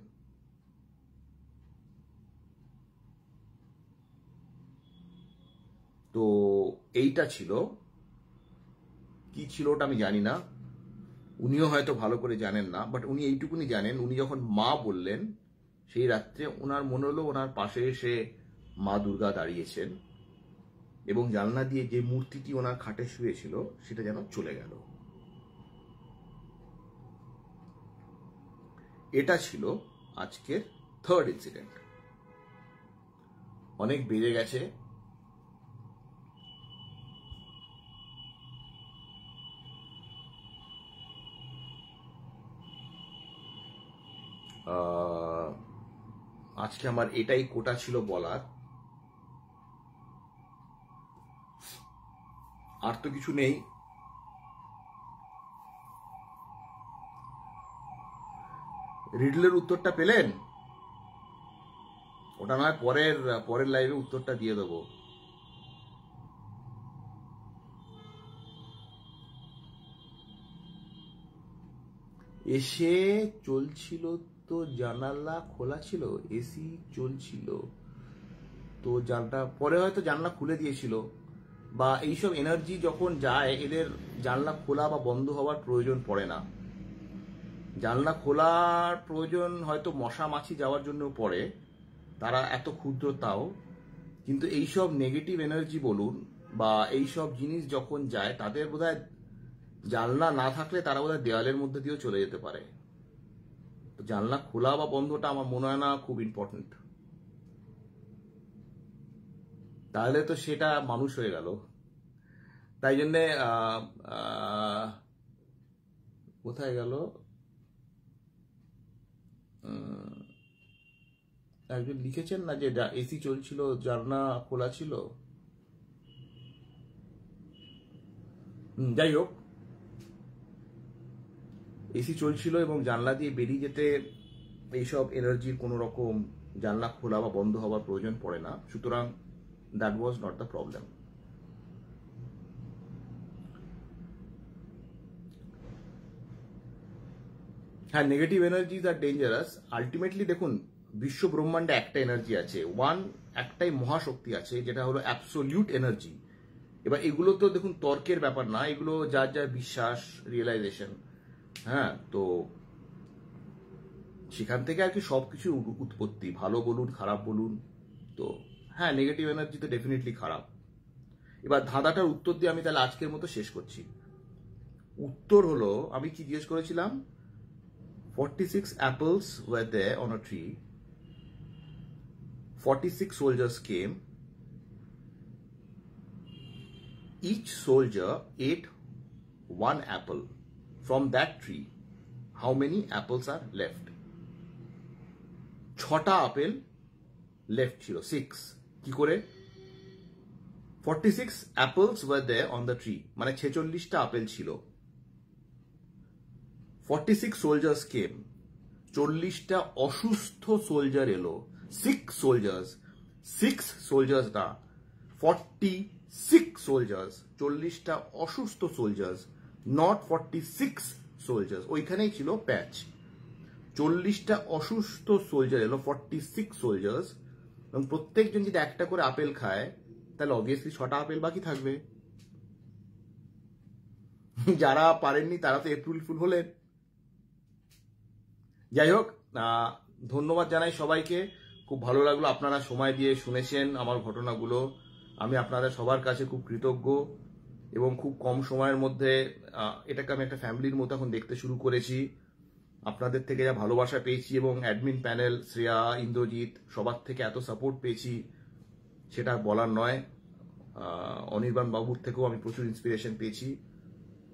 তো এইটা ছিল, কি ছিল ওটা আমি জানি না, উনিও হয়তো ভালো করে জানেন না, বাট উনি এইটুকুনি জানেন, উনি যখন মা বললেন সেই রাত্রে ওনার মনে হলো ওনার পাশে এসে মা দুর্গা দাঁড়িয়েছেন এবং জানলা দিয়ে যে মূর্তিটি ওনার খাটে শুয়েছিল সেটা যেন চলে গেল। এটা ছিল আজকের থার্ড ইনসিডেন্ট। অনেক বেড়ে গেছে। আজকে আমার এটাই কোটা ছিল বলার, আর তো কিছু নেই। রিডলের উত্তরটা পেলেন? ওটা নয় পরের লাইভে উত্তরটা দিয়ে দেবো। এসে চলছিল তো জানালা খোলা ছিল, এসি চলছিল তো জানলা, পরে হয়তো জানলা খুলে দিয়েছিল, বা এইসব এনার্জি যখন যায় এদের জানলা খোলা বা বন্ধ হওয়ার প্রয়োজন পড়ে না। জানলা খোলার প্রয়োজন হয়তো মশা মাছি যাওয়ার জন্য পড়ে, তারা এত ক্ষুদ্র তাও, কিন্তু এইসব নেগেটিভ এনার্জি বলুন বা এইসব জিনিস যখন যায় তাদের বোধহয় জানলা না থাকলে তারা বোধহয় দেওয়ালের মধ্যে দিয়েও চলে যেতে পারে। তো জানলা খোলা বা বন্ধটা আমার মনে হয় না খুব ইম্পর্টেন্ট। তাহলে তো সেটা মানুষ হয়ে গেল। তাই জন্যে কোথায় গেল, একজন লিখেছেন না যে এসি চলছিল জানলা খোলা ছিল। যাই হোক, এসি চলছিল এবং জানলা দিয়ে বেরিয়ে যেতে এইসব এনার্জির কোনো রকম জানলা খোলা বা বন্ধ হওয়ার প্রয়োজন পড়ে না, সুতরাং that was not the problem. হ্যাঁ, নেগেটিভ এনার্জিজ আর ডেঞ্জারাস। আলটিমেটলি দেখুন, বিশ্ব ব্রহ্মাণ্ডে একটা এনার্জি আছে, একটাই মহাশক্তি আছে, যেটা হলো অ্যাবসোলিউট এনার্জি। এবার এগুলো তো দেখুন তর্কের ব্যাপার না, এগুলো যার যার বিশ্বাস, রিয়েলাইজেশন। হ্যাঁ, তো সেখান থেকে আর কি সবকিছু উৎপত্তি, ভালো বলুন খারাপ বলুন। তো হ্যাঁ, নেগেটিভ এনার্জি তো ডেফিনেটলি খারাপ। এবার ধাঁধাটার উত্তর দিয়ে আমি তাহলে আজকের মতো শেষ করছি। উত্তর হলো, আমি কি জিজ্ঞেস করেছিলাম, 46 apples were there on a tree. 46 soldiers came. Each soldier ate one apple from that tree. How many apples are left? 6টা আপেল লেফট ছিল, 6 কি করে? 46 apples were there on the tree, মানে 46টা আপেল ছিল। 46 soldiers came, 40টা অসুস্থ soldier এলো। 6 soldiers না, 46 sick soldiers, 40টা অসুস্থ সোলজার্স, নট 46 সোলজার্স, ওইখানেই ছিল প্যাচ। 40টা অসুস্থ সোলজার এলো, 46 সোলজার্স, এবং প্রত্যেকজন যদি একটা করে আপেল খায় তাহলে অবভিয়াসলি 6টা আপেল বাকি থাকবে। যারা পারেননি তারা তো এপ্রিল ফুল হলেন। যাই হোক, ধন্যবাদ জানাই সবাইকে, খুব ভালো লাগলো আপনারা সময় দিয়ে শুনেছেন আমার ঘটনাগুলো। আমি আপনাদের সবার কাছে খুব কৃতজ্ঞ, এবং খুব কম সময়ের মধ্যে এটাকে আমি একটা ফ্যামিলির মতো এখন দেখতে শুরু করেছি। আপনাদের থেকে যা ভালোবাসা পেয়েছি, এবং অ্যাডমিন প্যানেল শ্রেয়া, ইন্দ্রজিৎ, সবার থেকে এত সাপোর্ট পেয়েছি সেটা বলার নয়। অনির্বাণ বাবুর থেকেও আমি প্রচুর ইন্সপিরেশন পেয়েছি।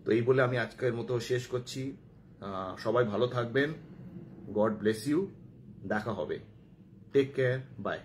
তো এই বলে আমি আজকের মতো শেষ করছি। সবাই ভালো থাকবেন, গড ব্লেস ইউ, দেখা হবে, টেক কেয়ার, বাই।